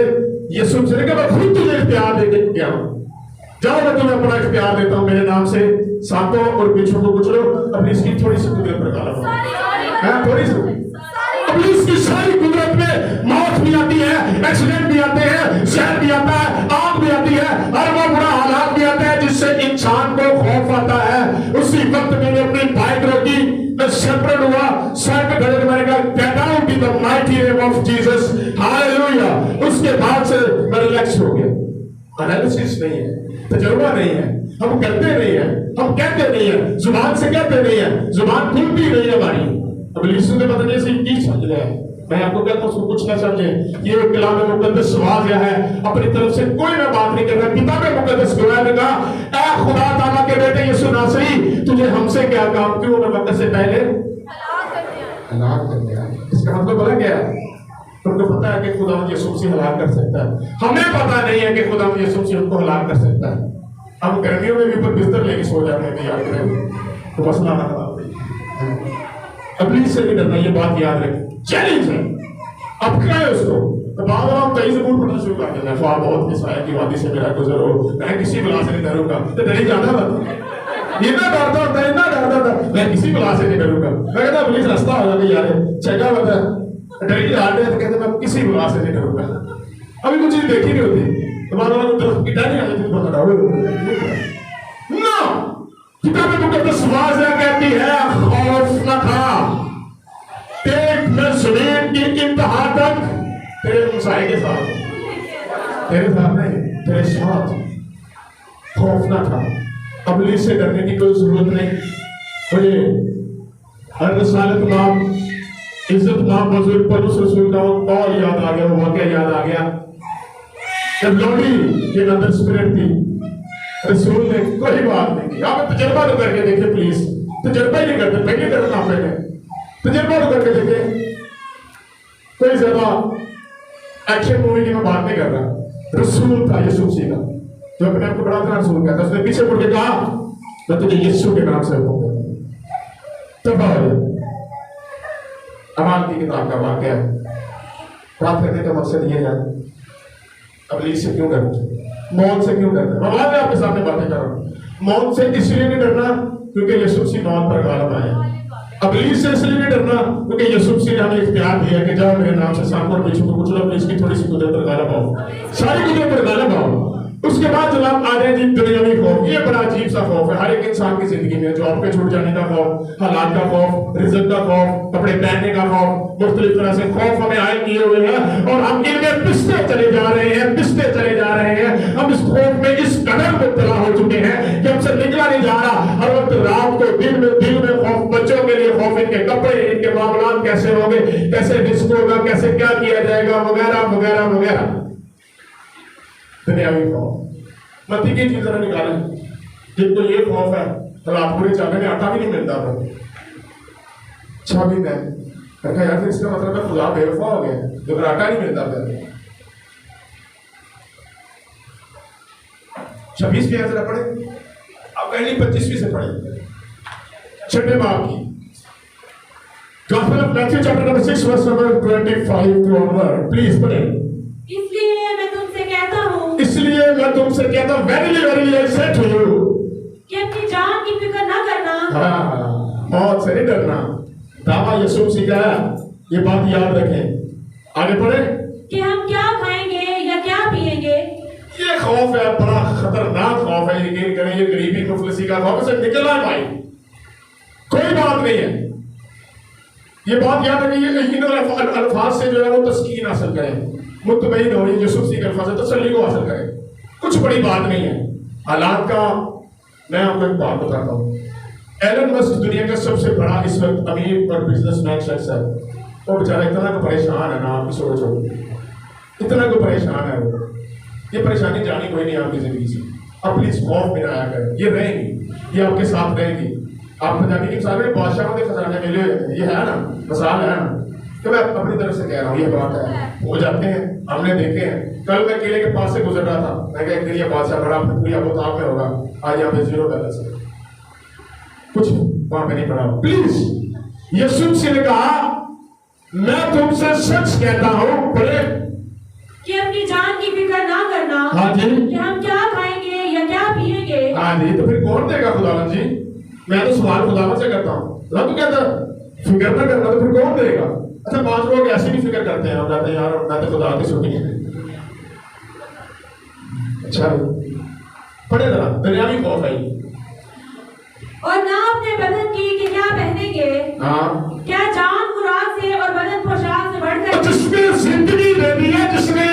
यीशु ने कहा मैं खुद तुझे इख्तियार देके गया हूं, जाओ मैं तुम्हें अपना इख्तियार देता हूं, मेरे नाम से सांपों और बिच्छू को कुचलो, अपनी इसकी थोड़ी सी कुदरत पर गाला, थोड़ी सी अपनी इसकी सारी कुदरत में मौत भी आती है, एक्सीडेंट भी आते हैं, जहर भी आता है, आग भी आती है, और वो बुरा हालात भी आता है जिससे इंसान को खौफ आता है। उसी वक्त मैंने अपनी बाइक रोकी, मैं सेपरेट हुआ, सर पे खड़े मैंने कहा get out in the mighty name of Jesus, hallelujah. उसके बाद से मैं रिलैक्स हो गया। एनालिसिस नहीं है, तजुर्बा नहीं है, हम करते नहीं है, हम कहते नहीं है, जुबान से कहते नहीं है, जुबान खुलती नहीं है हमारी। अब यीशु ने पता नहीं की समझ लिया है। मैं आपको कहता हूं उसको कुछ ना समझे, ये कलाम मुकद्दस वाज़ है, अपनी तरफ से कोई मैं बात नहीं कर रहा। किताब मुकद्दस गवाह ने कहा ऐ खुदा ताला के बेटे यीशु नासरी, तुझे हमसे क्या काम, क्यों मैं वक्त से पहले हलाक कर दिया। इसका मतलब बोला क्या है? तुमको पता है कि खुदा यीशु से हलाक कर सकता है, हमें पता नहीं है कि खुदा यीशु से उनको हलाक कर सकता है। हम गर्मियों में भी पर बिस्तर लेके सो जाते हैं, याद करें तो मसला ना खराब। अबलीस से भी डरना, ये बात याद रखें, चैलेंज है। अब क्या है उसको तो बाद हम कहीं से बूट पढ़ना शुरू कर देना, ख्वाब बहुत किसाया की वादी से मेरा गुजर हो, मैं किसी बला से नहीं डरूंगा, तो डर ही जाता था, इतना डरता होता है, इतना डरता था, मैं किसी बला से नहीं डरूंगा। मैं कहता पुलिस रास्ता हो जाता यार चेका होता है, डर ही जाते हैं, तो कहते मैं किसी बला से नहीं डरूंगा। अभी कुछ चीज देखी नहीं होती, तो बाद में पिटा नहीं आ जाती, बहुत डरो ना। किताब मुकद्दस वाज़ कहती है खौफ न खा, देख मैं ज़मीन की इंतहा तक तेरे मुसाए के साथ, तेरे साथ नहीं, तेरे साथ। खौफ न खा, अबलीस से डरने की कोई जरूरत नहीं। मुझे हर रसालत नाम इज्जत नाम बुजुर्ग पौलुस रसूल का कौल याद आ गया, वो वाकया याद आ गया जब लौड़ी के अंदर स्पिरिट थी, रसूल ने कोई बात नहीं की। आप तजर्बा तो करके देखिए प्लीज, तजर्बा ही नहीं करते, पहले करना आपने तजर्बा तो करके देखिए। कोई ज्यादा एक्शन मूवी की मैं बात नहीं कर रहा, रसूल था यीशु मसीह का, जो अपने आपको बड़ा था रसूल कहता, उसने पीछे मुड़ के कहा मैं तुझे यीशु के नाम से हुक्म देता हूं। तब अमाल की किताब का वाकया है। बात करने का मकसद ये है अबलीस से क्यों डरते, मौत से क्यों डरते। मैं बाद में आपके सामने बातें कर रहा हूँ। मौत से इसलिए नहीं डरना क्योंकि यीशु मसीह मौत पर गालिब आए। अबलीस से इसलिए नहीं डरना क्योंकि यीशु मसीह ने हमें इख्तियार दिया कि जाओ मेरे नाम से सांपों और बिच्छू को कुचलो, इसकी थोड़ी सी कुदरत पर गालिब आओ, सारी कुदरत पर गालिब आओ। उसके बाद जनाब आ जाए जी दुनियावी खौफ। ये बड़ा अजीब सा खौफ है हर एक इंसान की जिंदगी में, जॉब पे छूट जाने का खौफ, हालात का खौफ, रिजल्ट का खौफ, कपड़े पहनने का खौफ, मुख्तलिफ तरह से खौफ हमें आए किए हुए हैं और हम इनमें पिसते चले जा रहे हैं, पिसते चले जा रहे हैं। हम इस खौफ में इस कदर मुब्तला हो चुके हैं कि हमसे निकला नहीं जा रहा। हर वक्त रात को दिल में खौफ, बच्चों के लिए खौफ, इनके कपड़े, इनके मामलात कैसे होंगे, कैसे रिस्क होगा, कैसे क्या किया जाएगा, वगैरह वगैरह वगैरह। दुनियावी खौफ मत्ती की चीज जरा निकालें, जिनको ये खौफ है रातपुरी चावल में आटा भी नहीं मिलता था, 6 दिन है रखा यार, फिर इसका मतलब है खुदा बेवफा हो गया जब आटा नहीं मिलता था। 26 की जरा पढ़े, अब पहली 25वीं से पढ़े, 6ठे बाब की Gospel of Matthew chapter number 6 verse number 25 to onward, please पढ़े। इसलिए मैं तुमसे कहता हूँ verily I say to you कि अपनी जान की फिक्र न करना। हाँ, मौत से नहीं डरना। दावा यीशु मसीह का है, ये बात याद रखें। आगे पढ़े कि हम क्या खाएंगे या क्या पिएंगे। ये खौफ है, बड़ा खतरनाक खौफ है। यकीन करें ये गरीबी मुफलिसी का खौफ से निकलना है भाई, कोई बात नहीं है। ये बात याद रखें, ये इन अल्फाज से जो है वो तस्कीन हासिल करें, मुतमईन हो, यीशु मसीह के अल्फाज से तसल्ली को हासिल करें, कुछ बड़ी बात नहीं है। हालात का मैं आपको एक बात बताता हूँ। एलन मस्क दुनिया का सबसे बड़ा इस वक्त अमीर और बिजनेसमैन शख्स है। वो बेचारा इतना को परेशान है ना, आप सोचो इतना को परेशान है वो। ये परेशानी जानी कोई नहीं आपकी जिंदगी से। अपनी इस खौफ में आया करें, ये रहेंगी, ये आपके साथ रहेंगी। आप पंजाबी की सारे बादशाहों के खजाने मिले हुए हैं, ये है ना मिसाल है ना। तो मैं अपनी तरफ से कह रहा हूँ, ये बात है, हो जाते हैं, हमने देखे हैं। कल मैं किले के पास से गुजर रहा था, मैं कहा एक दिन ये बादशाह बड़ा फतूरिया बहुत में होगा, आज यहाँ पे 0 बैलेंस है, कुछ वहां पे नहीं पड़ा। प्लीज यीशु मसीह ने कहा मैं तुमसे सच कहता हूं, बोले कि अपनी जान की फिक्र ना करना। हाँ जी, कि हम क्या खाएंगे या क्या पिएंगे। हाँ जी, तो फिर कौन देगा खुदावन जी? मैं तो सवाल खुदावन से करता हूँ। तो कहता फिक्र ना करना, तो फिर कौन देगा? अच्छा, 5 लोग ऐसे भी फिक्र करते हैं, हम कहते हैं यार मैं तो खुदा की सुनी है। अच्छा पढ़े जरा, दुनियावी खौफ है। और ना अपने बदन की कि क्या पहनेंगे। हाँ, क्या जान खुराक से और बदन पोशाक से बढ़कर। जिसने जिंदगी दे दी है, जिसने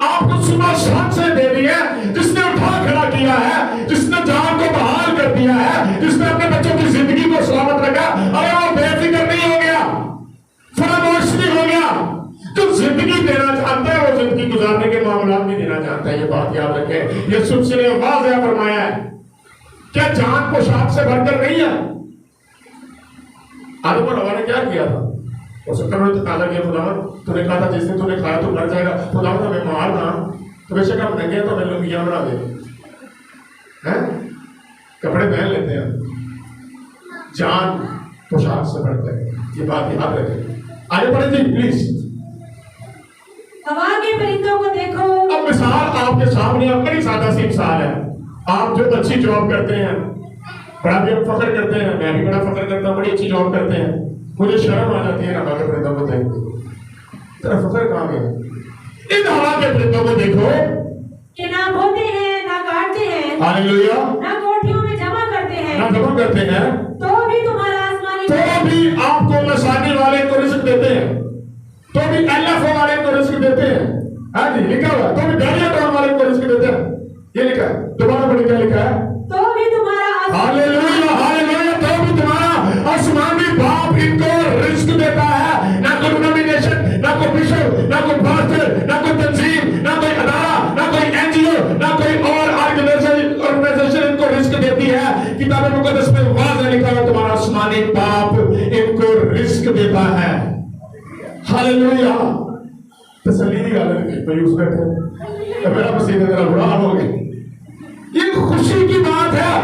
आपको सुबह शाम से दे दी है, जिसने उठा खड़ा किया है, जिसने जान को बहाल कर दिया है, जिसने अपने बच्चों की जिंदगी को सलामत रखा, अरे वो बेफिक्र नहीं हो गया, फरामोश नहीं हो गया। जो जिंदगी देना चाहता है वो जिंदगी गुजारने के मामला में देना चाहता है, ये बात याद रखें। ये सुख से वाज़ेह फरमाया है, क्या जान पोशाक से बढ़कर नहीं है? आदम और हवा ने क्या किया था? तो काला किया, खुदावन तूने कहा था जिस दिन तूने खाया तो मर जाएगा, खुदावन हमें मारना, तो बेशक हम नंगे तो हमें लुंगियां बना दे, हैं कपड़े पहन लेते हैं। जान पोशाक से बढ़कर, ये बात याद रखें। आगे बढ़े जी प्लीज। हवा के परिंदों को देखो। अब मिसाल आपके सामने, अब बड़ी सादा सी मिसाल है। आप जो अच्छी जॉब करते हैं, बड़ा भी फख्र करते हैं, मैं भी बड़ा फख्र करता हूँ, बड़ी अच्छी जॉब करते हैं, मुझे शर्म आ जाती है हवा के परिंदों को देख के। तेरा फख्र कहाँ गया? इन हवा के परिंदों को देखो कि ना बोते हैं ना काटते हैं, हालेलुया, ना कोठियों में जमा करते हैं, ना जमा करते हैं, तो भी तुम्हारा आसमानी तो भी आपको लसानी वाले को रिस्क देते हैं, तो भी एलएफओ वाले को रिस्क देते हैं। हाँ जी, लिखा हुआ, तो भी बैरियर वाले को रिस्क देते हैं, ये लिखा है। दोबारा पढ़िए क्या लिखा है? तो भी तुम्हारा हालेलुया, हालेलुया, तो भी तुम्हारा आसमानी बाप इनको रिस्क देता है। ना कोई डिनोमिनेशन, ना कोई बिशप, ना कोई पास्टर, ना कोई तंजीम, ना कोई अदारा, ना कोई एनजीओ, ना कोई और ऑर्गेनाइजेशन इनको रिस्क देती है। किताब मुकद्दस में वाज़ेह लिखा है तुम्हारा आसमानी बाप इनको रिस्क देता है। हालेलुया, तसल्ली की गल है। पयूस बैठे तो मेरा पसीने तेरा बुरा हाल हो गया, ये खुशी की बात है।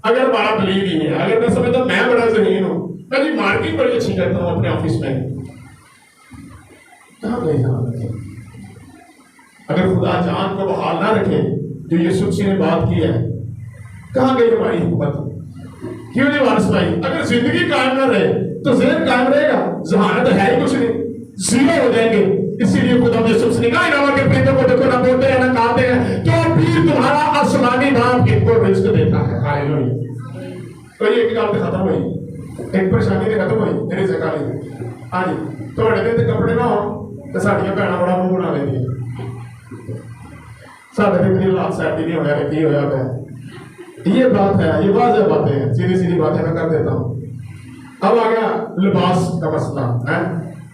अगर हमारा बिलीव ही है, अगर मैं समझता मैं बड़ा ज़हीन हूँ, मैं जी मार्केटिंग बड़ी अच्छी करता हूँ अपने ऑफिस में, कहाँ गई जान? अगर खुदा जान को बहाल ना रखे, जो यीशु मसीह ने बात की है, कहाँ गई हमारी हुकूमत? क्यों नहीं वारिस भाई? अगर जिंदगी कायम ना रहे तो ज़हन कायम रहेगा, जहानत है ही कुछ नहीं, जीरो हो जाएंगे। इसीलिए खुदा यीशु मसीह ने कहा इनामा के परिंदों को देखो, ना बोलते हैं ना खाते हैं, तो भी तुम्हारा आसमानी बाप इनको रिस्क देता है। हालेलुया। तो ये एक गल खत्म हुई, एक परेशानी ने खत्म हुई मेरी जगह नहीं। हाँ जी, थोड़े दिन के कपड़े ना हो तो साड़ियाँ भैन बड़ा मुंह बना लेंगी, साढ़े दिन की लात सैट नहीं होया कि होया मैं। ये बात है, ये वाज़ेह बातें हैं, सीधी सीधी बातें मैं कर देता हूँ। अब आ गया लिबास का मसला है,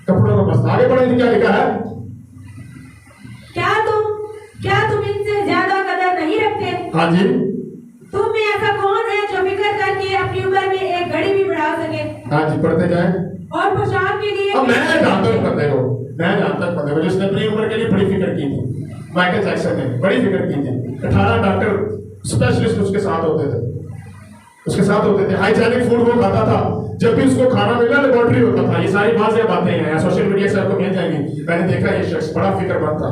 कपड़ों का मसला। आगे बढ़े, क्या लिखा है? क्या तुम इनसे ज्यादा कदर नहीं रखते? हाँ जी, तुम में ऐसा कौन है जो फिक्र करके अपनी उम्र में एक घड़ी भी बढ़ा सके? हाँ जी, पढ़ते जाए। और पोशाक के लिए अब मैं जानता हूँ बंदे को, मैं जानता हूँ बंदे को जिसने अपनी उम्र के लिए बड़ी फिक्र की थी। माइकल जैक्सन ने बड़ी फिक्र की थी। 18 डॉक्टर स्पेशलिस्ट उसके साथ होते थे, हाइजेनिक फूड वो खाता था, जब भी उसको खाना मिला लेबोरेटरी होता था। ये सारी वाज़ेह बातें हैं, सोशल मीडिया से आपको मिल जाएंगी। मैंने देखा ये शख्स बड़ा फिक्रमंद था,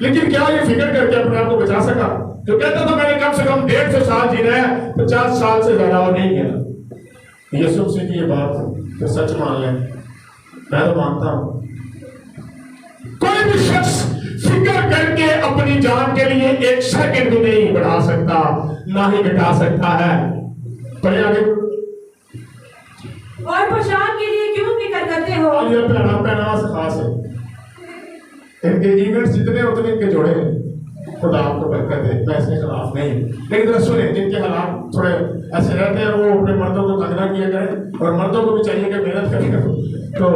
लेकिन क्या ये फिक्र करके अपने आप को बचा सका? जो कहता था मैंने कम से कम 150 साल जीना है, 50 साल से ज्यादा और नहीं गया। यीशु मसीह की ये बात तो सच मान लें, मैं तो मानता हूं। कोई भी शख्स फिक्र करके अपनी जान के लिए एक सेकंड भी नहीं बढ़ा सकता, ना ही घटा सकता है। पढ़े आगे। और पोशाक के लिए क्यों फिक्र करते हो? और ये पहनावा से खास है, इनके इवेंट्स जितने उतने इनके जोड़े हैं। खुदा आपको बरकत दे, मैं इसके खिलाफ नहीं, लेकिन जरा सुने, जिनके हालात थोड़े ऐसे रहते हैं वो अपने मर्दों को तंग ना किया करें, और मर्दों को भी चाहिए कि मेहनत करें। तो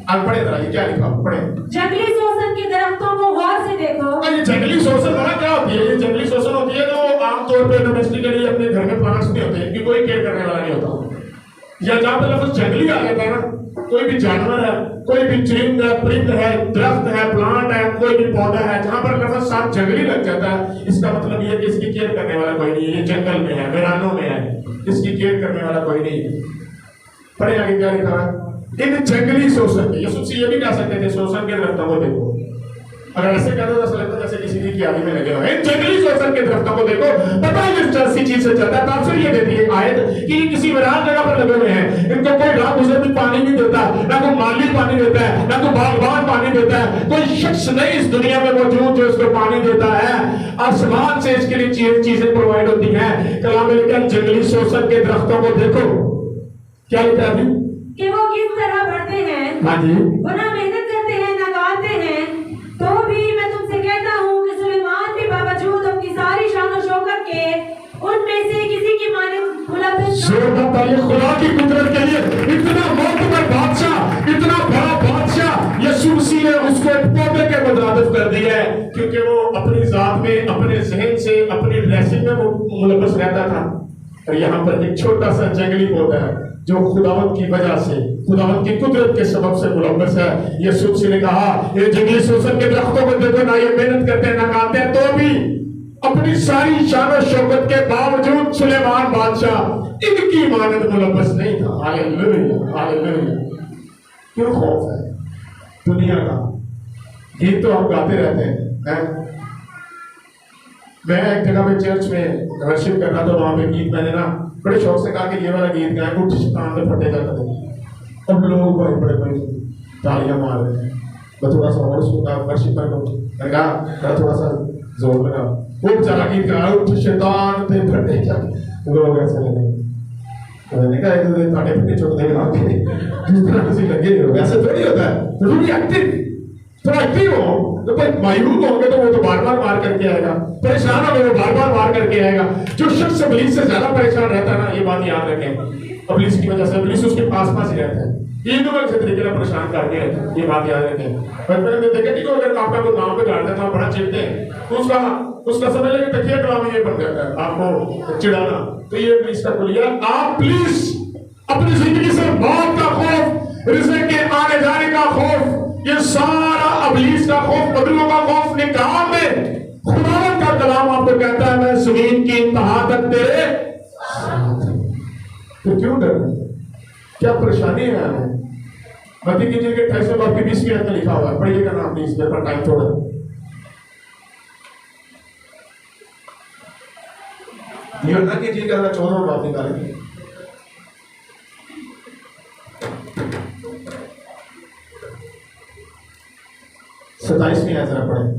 आगे पढ़े जरा, ये क्या लिखा पढ़े। जंगली सोसन के दरख्तों को गौर से से देखो। ये जंगली शोषण वाला क्या होती है? ये जंगली शोषण होती है जो आमतौर पर डोमेस्टिकली अपने घर में प्लांट्स नहीं होते, इनकी कोई केयर करने वाला नहीं होता। या जहाँ पे लफ्ज जंगली आ जाता है ना, कोई भी जानवर है, कोई भी चिरिंद है, परिंद है, दरख्त है, प्लांट है, कोई भी पौधा है, जहाँ पर लफ्ज साथ जंगली लग जाता है, इसका मतलब ये है कि इसकी केयर करने वाला कोई नहीं है, ये जंगल में है, वीरानों में है, इसकी केयर करने वाला कोई नहीं है। पढ़े आगे क्या लिखा है? इन जंगली शोषण के, यीशु मसीह ये भी कह सकते थे शोषण के दरख्तों को देखो। अगर ऐसे कहते तो ऐसा लगता जैसे किसी की आदमी में लगे हुए हैं। जंगली शोषण के दरख्तों को देखो, पता है किस चर्ची चीज से चलता है। तब से ये देती है आयत कि ये किसी वीरान जगह पर लगे हुए हैं, इनको कोई रात उसे भी पानी नहीं देता, ना कोई माली पानी देता है, ना कोई बागबान पानी देता है, कोई शख्स नहीं इस दुनिया में मौजूद जो इसको पानी देता है। आसमान से इसके लिए चीजें प्रोवाइड होती हैं। कलाम में लिखा जंगली शोषण के दरख्तों को देखो, क्या लिखा है कि वो किस तरह बढ़ते हैं। हाँ जी, वो ना मेहनत करते हैं ना गाते हैं, तो भी मैं तुमसे कहता हूँ कि सुलेमान के बावजूद अपनी सारी शान और शौकत के उनमें से किसी की मानिंद खुदा की कुदरत के लिए इतना मोहतबर बादशाह, इतना बड़ा बादशाह यीशु मसीह ने उसको एक पौधे के मुताबिक कर दिया है, क्योंकि वो अपनी जात में, अपने जहन से, अपनी ड्रेसिंग में मुलव्वस रहता था। और यहाँ पर एक छोटा सा जंगली पौधा है जो खुदावंत की वजह से, खुदावंत की कुदरत के सबब से मुलव्वस है। यीशु मसीह ने कहा ये जंगली शोषण के दरख्तों को देखो, ना ये मेहनत करते हैं ना खाते हैं, तो भी अपनी सारी शान और शौकत के बावजूद सुलेमान बादशाह इनकी मानद मुलव्वस नहीं था। Hallelujah, hallelujah. क्यों खौफ है दुनिया का? गीत तो हम गाते रहते हैं। मैं एक जगह पे चर्च में वर्शिप कर रहा था, वहां पे गीत मैंने ना बड़े शौक से कहा कि ये वाला गीत गाएं, उठ शैतान में फटे जाता था। अब लोग बड़े बड़े तालियां मार रहे हैं। मैं थोड़ा सा और सुनता वर्शिप कर कहा थोड़ा सा जोर लगा, वो बेचारा गीत गा उठ शैतान पे फटे जाते, लोग ऐसे लगे। मैंने कहा एक ताटे फटे छोड़ देगा जिस तरह किसी लगे हो, ऐसे थोड़ी होता है। जरूरी एक्टिव, थोड़ा एक्टिव हो। तो भाई मायूस होंगे तो वो तो बार बार मार करके आएगा, परेशान होंगे वो बार बार मार करके आएगा। जो शख्स पुलिस से ज्यादा परेशान रहता है ना, ये बात याद रखें, पुलिस की वजह से पुलिस उसके पास पास ही रहता है, ये तो अच्छे तरीके से परेशान करके, ये बात याद रखें। बचपन में देखे कि अगर आपका कोई गाँव पे गाड़ देता है, बड़ा चिढ़ते हैं, तो उसका समझ लेंगे तकिया ड्रामा ये बन जाता है आपको चिढ़ाना। तो ये पुलिस का खुलिया, आप प्लीज अपनी जिंदगी से मौत का खौफ, रिज़्क़ के आने जाने का खौफ, ये सारा अबलीस का खौफ, बदलों का खौफ निकाल दे। खुदा का कलाम आपको कहता है मैं ज़मीन की इंतहा तक तेरे साथ हूं। तो क्यों डर, क्या परेशानी है हमें? मत्ती की इंजील के 28वें बाब की 20वीं आयत में लिखा हुआ है, पढ़िएगा ना प्लीज, मेरे पर टाइम थोड़ा। यूहन्ना की इंजील का 14वां बाब निकालेंगे। सताइसवीं आयत जरा पढ़ें।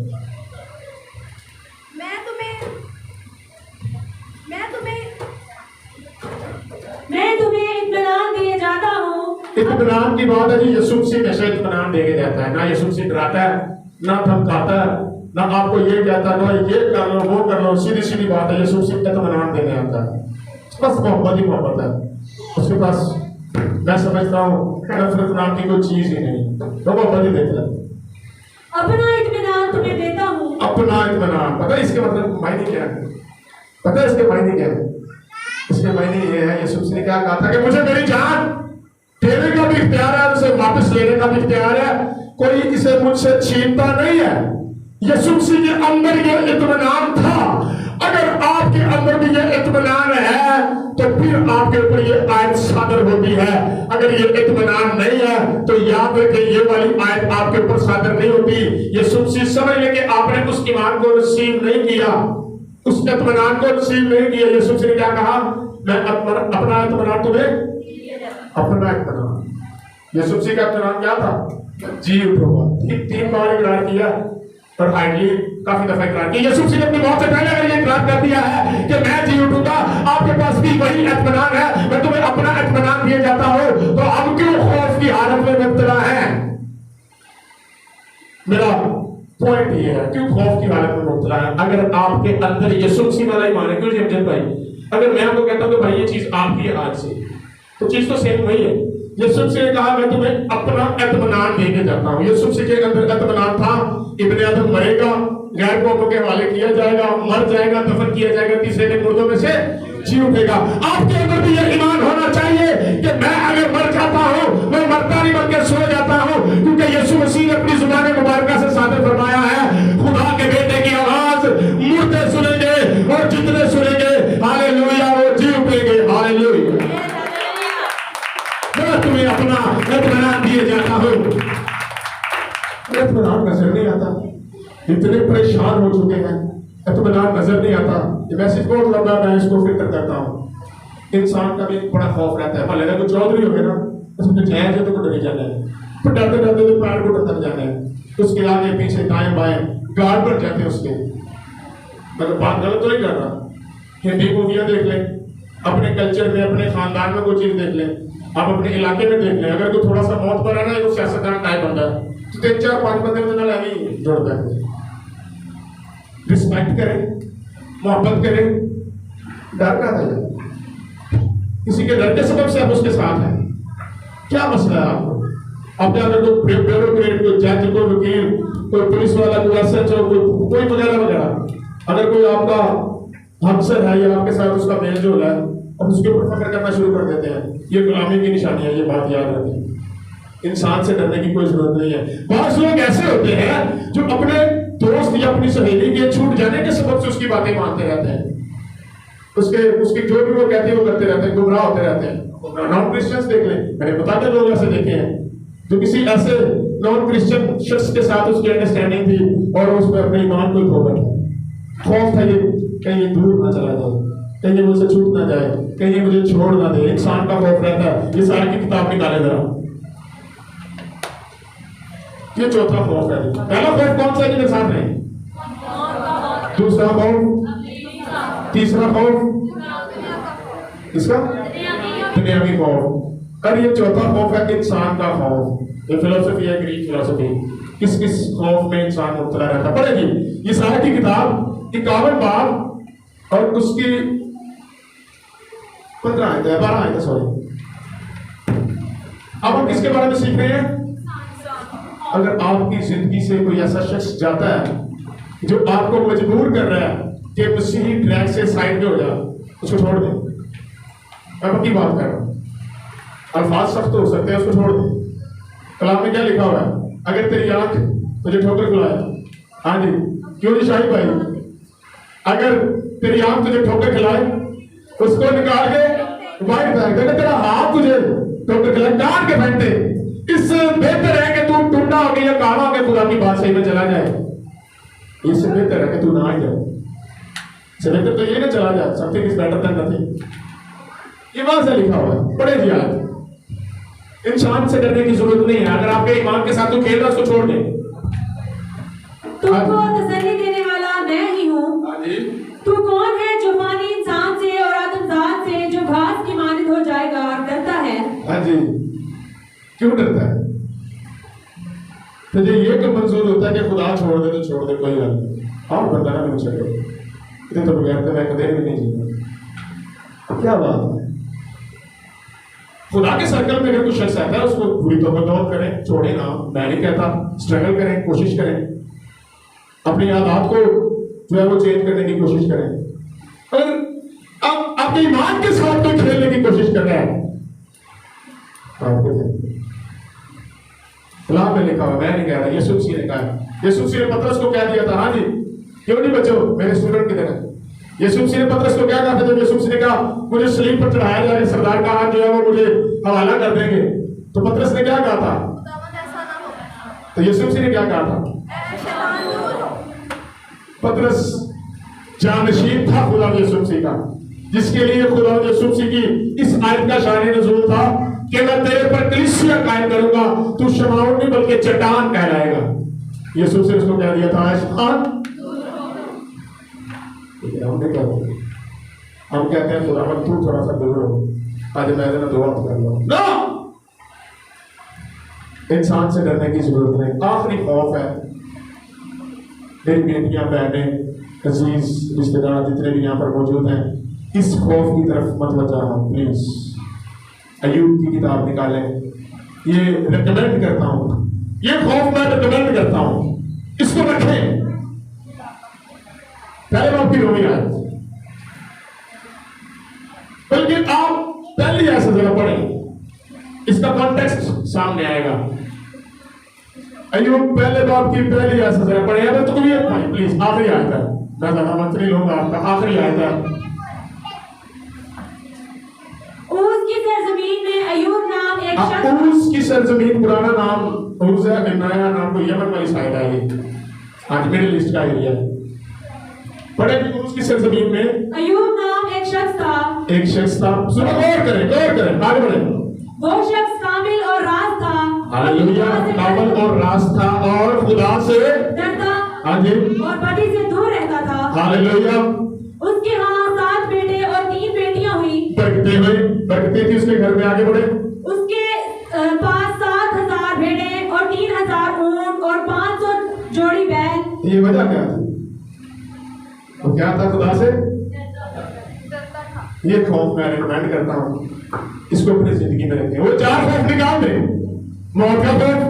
मैं तुम्हें इत्मीनान दिए जाता हूँ। इत्मीनान की बात है जी, यीशु मसीह हमेशा इत्मीनान देके जाता है। ना यीशु मसीह डराता है, ना धमकाता है, ना आपको ये कहता है ना ये कर लो वो कर लो। सीधी सीधी बात है, यीशु मसीह इत्मीनान देने आता है। बस मोहब्बत ही मोहब्बत है उसके पास। मैं समझता हूँ नफरत नाम की कोई चीज ही नहीं, तो मोहब्बत ही देता है। अपना इत्मीनान तुम्हें देता हूँ। अपना इत्मीनान, पता है इसके मतलब मायने क्या है? पता है इसके मायने क्या है? इसके मायने ये है, यीशु मसीह ने क्या कहा था कि मुझे मेरी जान देने का भी इख्तियार है, उसे वापस लेने का भी इख्तियार है, कोई इसे मुझसे छीनता नहीं है। यीशु मसीह के अंदर ये इत्मीनान था। अगर आपके अंदर भी ये इत्मीनान है तो फिर आपके ऊपर ये आयत सादर होती है। अगर ये इत्मीनान नहीं है तो याद रखें ये वाली आयत आपके ऊपर सादर नहीं होती। यीशु मसीह समझ ले कि आपने उस ईमान को नसीब नहीं किया, उस इत्मीनान को नसीब नहीं किया। यीशु मसीह ने क्या कहा? मैं अपना इत्मीनान तुम्हें, अपना इत्मीनान। यीशु मसीह का इत्मीनान क्या था? जी उठोगा। 3 बार इकरार किया और हार्डली काफी दफा इकरार किया। यीशु मसीह ने अपनी मौत से पहले अगर ये इकरार कर दिया है कि मैं जी उठूंगा, आपके पास भी वही इत्मीनान है, मैं तुम्हें अपना इत्मीनान दिए जाता हूं, तो हम क्यों खौफ की हालत में मुब्तला हैं? मेरा पॉइंट ये है, क्यों खौफ की हालत में मुब्तला है? अगर आपके अंदर यीशु मसीह वाला ईमान है, क्यों जी अमजद भाई? अगर मैं आपको कहता हूं कि भाई ये चीज आपकी है आज से, तो चीज तो सेम वही है। यीशु मसीह ने कहा मैं तुम्हें अपना इत्मीनान देके जाता हूँ। यीशु मसीह के अंदर इत्मीनान था, इब्ने आदम मरेगा, गैर कौमों के हवाले किया जाएगा, मर जाएगा, दफन किया जाएगा, तीसरे दिन मुर्दों में से जी उठेगा। आपके अंदर भी यह ईमान होना चाहिए कि मैं अगर मर जाता हूँ, मैं मरता नहीं बल्कि सो जाता हूँ, क्योंकि यीशु मसीह ने अपनी जुबान मुबारक से साबित फरमाया है खुदा के बेटे की आवाज मुर्दे सुनेंगे और जितने सुनेंगे हालेलुया वो जी उठेंगे। हालेलुया। मैं तुम्हें अपना इत्मीनान दिए जाता हूँ। इत्मीनान नजर नहीं आता, इतने परेशान हो चुके हैं, इत्मीनान नजर नहीं आता। ये मैसेज बहुत लंबा, मैं इसको फिल्टर करता हूँ। इंसान का भी एक बड़ा खौफ रहता है, मान लेना कोई चौधरी हो गया ना, उसमें जाए तो डर जाना है, फिर डरते डरते तो पैर को डर जाना है, उसके आगे पीछे दाएं बाएं गार्ड बन जाते हैं उसके। मतलब बात गलत तो नहीं कर रहा, हिंदी मूवियाँ देख लें, अपने कल्चर में अपने खानदान में कोई चीज देख लें, आप अपने इलाके में देख लें, अगर कोई थोड़ा सा मौत पर है ना, एक सियासतदान टाइप बंदा है तो 3-4-5 बंदे में ना लगी जोड़ता है। रिस्पेक्ट करें, मोहब्बत करें, डर का है, किसी के डर के सबब से आप उसके साथ हैं। क्या मसला है आपको? आपने अगर कोई ब्यूरोक्रेट, कोई जज, कोई वकील, कोई पुलिस वाला, कोई एसएचओ, कोई वगैरह वगैरह, अगर कोई आपका अफसर है या आपके साथ उसका मेल जोल है और उसके ऊपर फख्र करना शुरू कर देते हैं, ये गुलामी की निशानी है। ये बात याद रखें, इंसान से डरने की कोई जरूरत नहीं है। बहुत लोग ऐसे होते हैं जो अपने दोस्त या अपनी सहेली के छूट जाने के सबब से उसकी बातें मानते रहते हैं, उसके जो भी वो कहते हैं वो करते रहते हैं, गुमराह होते रहते हैं। नॉन क्रिश्चियंस देख लें, मैंने बताते लोग ऐसे देखे हैं जो किसी ऐसे नॉन क्रिश्चियन शख्स के साथ उसकी अंडरस्टैंडिंग थी और उसमें अपने ईमान को खो बैठा, खौफ था ये कहीं ये दूर ना चला जाए, कहीं ये मुझसे छूट ना जाए, कहीं ये मुझे छोड़ ना दे। इंसान का खौफ रहता है। ये सारी की किताब निकाले जरा, ये चौथा खौफ है। पहला खौफ कौन सा है जिनके साथ है? दूसरा खौफ, तीसरा खौफ इसका दुनियावी खौफ, और ये चौथा खौफ है इंसान का खौफ। ये फिलोसफी है, ग्रीक फिलोसफी। किस किस खौफ में इंसान मुब्तला रहता। पढ़ेगी ये सारी की किताब 51 बाब और उसकी 15 आयत है, 12 आयत है, सॉरी। अब हम किसके बारे में सीख रहे हैं? अगर आपकी जिंदगी से कोई ऐसा शख्स जाता है जो आपको मजबूर कर रहा है कि मसीही ट्रैक से साइड में हो जा, उसको छोड़ दें। मैं पक्की बात कर रहा हूं, अल्फाज सख्त हो सकते हैं, उसको छोड़ दें। कलाम में क्या लिखा हुआ है? अगर तेरी आंख तुझे ठोकर खिलाए, हाँ जी, क्यों नहीं शाही भाई, अगर तेरी आंख तुझे ठोकर खिलाए उसको निकाल के बाहर फेंक दे। तेरा हाथ तुझे ठोकर खिलाए काट के फेंक दे। इससे बेहतर है कि तू टुंडा हो गया या काला हो गया, खुदा की बात सही में चला जाए। इससे बेहतर है कि तू ना ही जाए, इससे बेहतर तो ये ना चला जाए। Something is better than nothing, ये वहां से लिखा हुआ है। पढ़े जी आज। इंसान से डरने की जरूरत नहीं है। अगर आपके ईमान के साथ तो खेल रहा, उसको छोड़ दे। तुमको तसल्ली देने वाला मैं ही हूँ। तू कौन है जो फानी इंसान से और आदमजात से जो घास की मानिंद हो जाएगा डरता है? हाँ जी, क्यों डरता है? तुझे ये क्यों मंजूर होता है कि खुदा छोड़ दे तो छोड़ दे, कोई बात नहीं, आप बंदा ना मुझे इतने तो बगैर तो मैं कदे भी नहीं जीता। क्या बात है? खुदा के सर्कल में अगर कुछ शख्स आता है उसको पूरी तौबा करें, छोड़े ना। मैं नहीं कहता, स्ट्रगल करें, कोशिश करें, अपनी आदत को जो है वो चेंज करने की कोशिश करें। अगर अब आपके ईमान के साथ तो खेलने की कोशिश कर रहा है, कलाम में लिखा हुआ, मैं नहीं कह रहा, यीशु मसीह ने कहा। यीशु मसीह ने पतरस को क्या दिया था? हाँ जी, क्यों नहीं बच्चों, मेरे स्टूडेंट की तरह। यीशु मसीह ने पतरस को क्या कहा था जब यीशु मसीह ने कहा मुझे सलीब पर चढ़ाया जाए, सरदार का हाथ जो है वो मुझे हवाला कर देंगे, तो पतरस ने क्या कहा था? तो यीशु मसीह ने क्या कहा था? पतरस जानशीन था खुदा यीशु मसीह का, जिसके लिए खुदा यीशु मसीह की इस आयत का शान नज़ूल था कि मैं तेरे पर कलीसिया कायम करूंगा, तू शमाउन नहीं बल्कि चट्टान कहलाएगा। यीशु मसीह ने उसको क्या दिया था? आसमान। हमने क्या बोला? हम कहते हैं खुदा तू थोड़ा सा दूर हो, आज मैं दुआ कर लो ना। इंसान से डरने की जरूरत नहीं। आखिरी खौफ है, मेरी बेटियां, बहनें, अजीज रिश्तेदार जितने भी यहाँ पर मौजूद हैं, इस खौफ की तरफ मत बचा हो प्लीज। अय्यूब की किताब निकालें। ये रिकमेंड करता हूं, ये खौफ मैं रिकमेंड करता हूं, इसको रखें। पहले बाप की रोमी आयत, बल्कि आप पहली ऐसा जरा पढ़ें, इसका कॉन्टेक्स्ट सामने आएगा। अय्यूब पहले बाप की पहली ऐसा जरा पढ़े। अगर तो कोई प्लीज आखिरी आयत है, मैं ज्यादा मंत्री लूंगा आपका, आखिरी आयत है। ऊस की सरजमीन में अय्यूब नाम एक शख्स, ऊस की सरजमीन, पुराना नाम ऊस है, नया नाम को यमन वाली साइड है, ये आज मिडिल ईस्ट का एरिया है। पढ़े कि ऊस की सरजमीन में अय्यूब नाम एक शख्स था, एक शख्स था। सुनो, गौर करें, आगे बढ़े। वो शख्स कामिल और राज था, हालेलुया, कामिल और राज था और खुदा से डरता हाँ जी, और बदी से दूर रहता था। हालेलुया। उसके यहाँ 7 बेटे और 3 बेटियां हुई। बरकतें थी उसके घर में। आगे बढ़े। उसके पास 7,000 भेड़ें और 3,000 ऊंट और 500 जोड़ी बैल। ये वजह क्या थी? वो क्या था? खुदा से ये खौफ मैं रिकमेंड करता हूं, इसको अपनी जिंदगी में रखें। वो 4 खौफ निकाल दे, मौत का खौफ,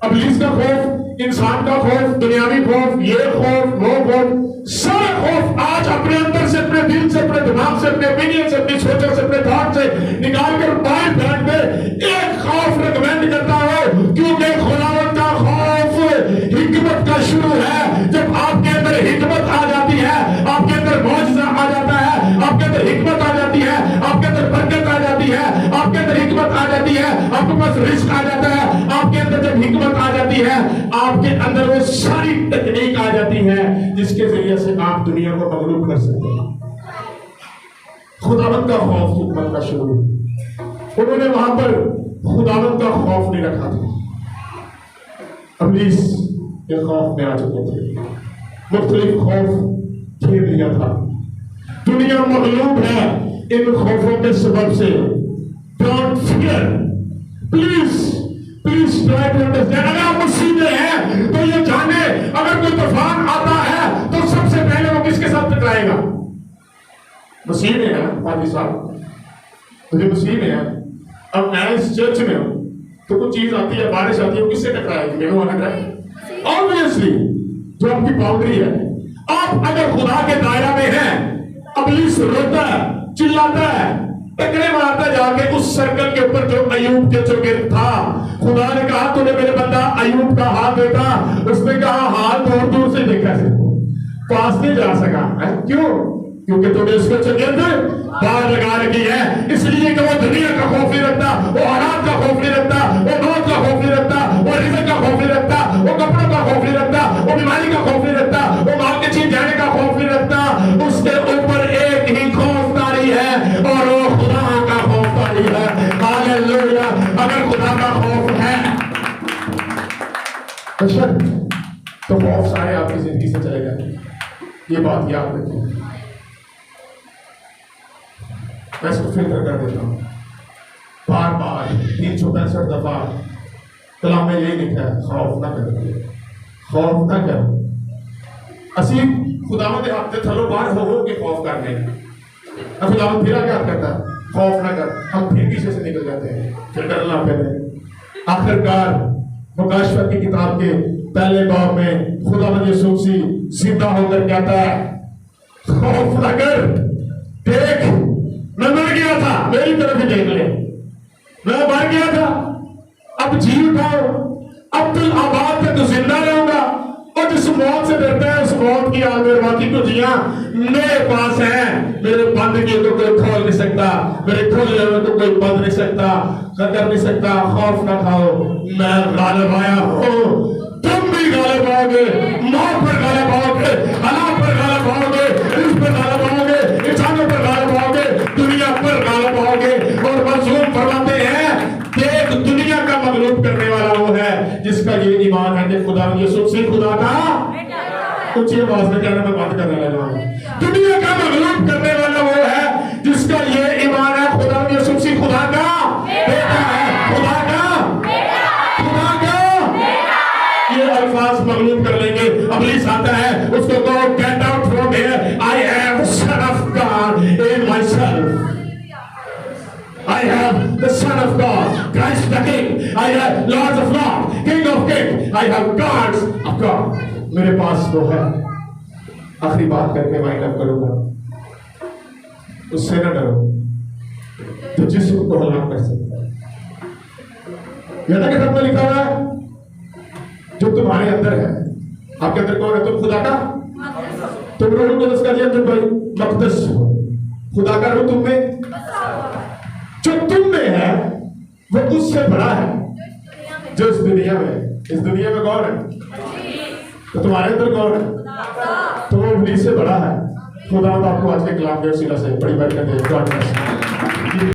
इब्लीस का खौफ, इंसान का खौफ, दुनियावी खौफ, ये खौफ, वो खौफ, सारे खौफ आज अपने अंदर से, अपने दिल से, अपने दिमाग से, अपने ओपिनियन से, अपनी सोचों से, अपने थॉट से निकाल कर बाहर फेंक दे। एक खौफ रिकमेंड करता हूं, क्योंकि खुदावंद का खौफ हिकमत का शुरू है। जब आपके अंदर हिकमत आ जाती है, आपके अंदर मौजज़ा आ जाता है, आपके अंदर हिकमत आ जाती है, आपके अंदर बरकत आ जाती है, आपके अंदर हिकमत आ जाती है, आपके पास रिस्क आ जाता है। आपके अंदर जब हिकमत आ जाती है, आपके अंदर वो सारी तकनीक आ जाती है जिसके जरिए से आप दुनिया को मगलूब कर सकते हैं। खुदावंद का खौफ हिकमत का शुरू। उन्होंने वहां पर खुदावंद का खौफ नहीं रखा था, इब्लीस के खौफ में आ चुके थे, मुख्तलिफ खौफ घेर लिया था। दुनिया मगलूब है इन खौफों के सबब से। Don't fear, please try to understand. अगर आप मुसीबत है तो ये जाने, अगर कोई तूफान आता है तो सबसे पहले वो किसके साथ टकराएगा? मुसीबत है ना पाजी साहब, मुझे मुसीबत है। अब मैं इस चर्च में हूं तो कुछ चीज आती है, बारिश आती है, वो किससे टकराएगी? मेरे को टकराएगी ऑब्वियसली, जो आपकी बाउंड्री है। आप अगर खुदा के दायरा में हैं, इब्लीस रोता है, चिल्लाता है, टकरे मारता जाके उस सर्कल के ऊपर जो अय्यूब के चौगिर्द था। खुदा ने कहा तूने मेरे बंदा अय्यूब का हाथ देखा? उसने कहा हाथ दूर दूर से देखा, से पास नहीं जा सका है। क्यों? क्योंकि तूने उसके चौगिर्द बाहर लगा रखी है। इसलिए कि वो दुनिया का खौफ नहीं रखता, वो हालात का खौफ नहीं रखता, वो मौत का खौफ नहीं रखता, वो रिज़्क़ का खौफ नहीं रखता, वो कपड़ों का खौफ नहीं रखता, वो बीमारी का खौफ नहीं रखता, वो माल के छीन जाने का खौफ नहीं रखता। उसके ऊपर एक ही खौफ तारी है और वो खुदा का खौफ तारी है। हालेलुया। अगर खुदा का खौफ है तो खौफ सारे आपकी जिंदगी से चले गए। ये बात याद रखें। मैं इसको फिल्टर कर देता हूं बार बार 365 दफा कलाम में यही लिखा है, खौफ ना करो, खौफ ना करो। असी खुदावंद दे हाथ थलो बाहर हो के खौफ करने, अब खुदावंद फिर क्या करता है? खौफ ना कर। हम फिर पीछे से निकल जाते हैं, फिर डरना पहले। आखिरकार मुकाशफा की किताब के पहले बाब में खुदावंद यीशु मसीह जिंदा होकर कहता है, खौफ ना कर, देख मैं मर गया था, मेरी तरफ ही देख ले, मैं मर गया था, अब जी उठाओ, अब्दुल आबाद तक तो जिंदा रहूंगा। और जिस मौत से डरता है उस मौत की बाकी कुर्सियां मेरे पास हैं। मेरे बंद किए तो कोई खोल नहीं सकता, मेरे खोले हुए तो कोई बंद नहीं सकता, कर नहीं सकता। खौफ ना खाओ, मैं गालिब आया हूं। तुम भी गालिब आओगे, मौत पर गालिब आओगे, हालात पर गालिब आओगे, इस पर गालिब आओगे, इंसानों पर गालिब आओगे, दुनिया पर गालिब आओगे। और मज़मून फरमाते हैं, देख दुनिया का मगलूब करने वाला वो है जिसका ये ईमान है कि खुदा यीशु मसीह खुदा का कुछ ये आवाज में कहना, मैं बात करने लगा हूं। दुनिया का मगलूब करने वाला वो है जिसका ये ईमान है खुदा यीशु मसीह खुदा का बेटा है, खुदा का ये अल्फाज मगलूब कर लेंगे। इब्लीस आता है, उसको कहो get out from here, I am son of God in my self, I have the I have lords of lords, king of kings, I have gods of God. मेरे पास वो है। आखिरी बात करके वाइंड अप करूंगा, उससे न डरो तो जिस्म को हलाक कर सकता है। यह ना किताब में लिखा हुआ है जो तुम्हारे अंदर है। आपके अंदर कौन है? तुम खुदा का, तुम रूह कुदस का जन्म भाई मक़दस हो। खुदा का रूह तुम में, जो तुम में है वो उससे बड़ा है जो इस दुनिया में है। इस दुनिया में कौन है? तो तुम्हारे अंदर कौन है? तो वो इब्लीस से बड़ा है। खुदा आपको आज के कलाम के वसीला से बड़ी बरकत दे। God bless.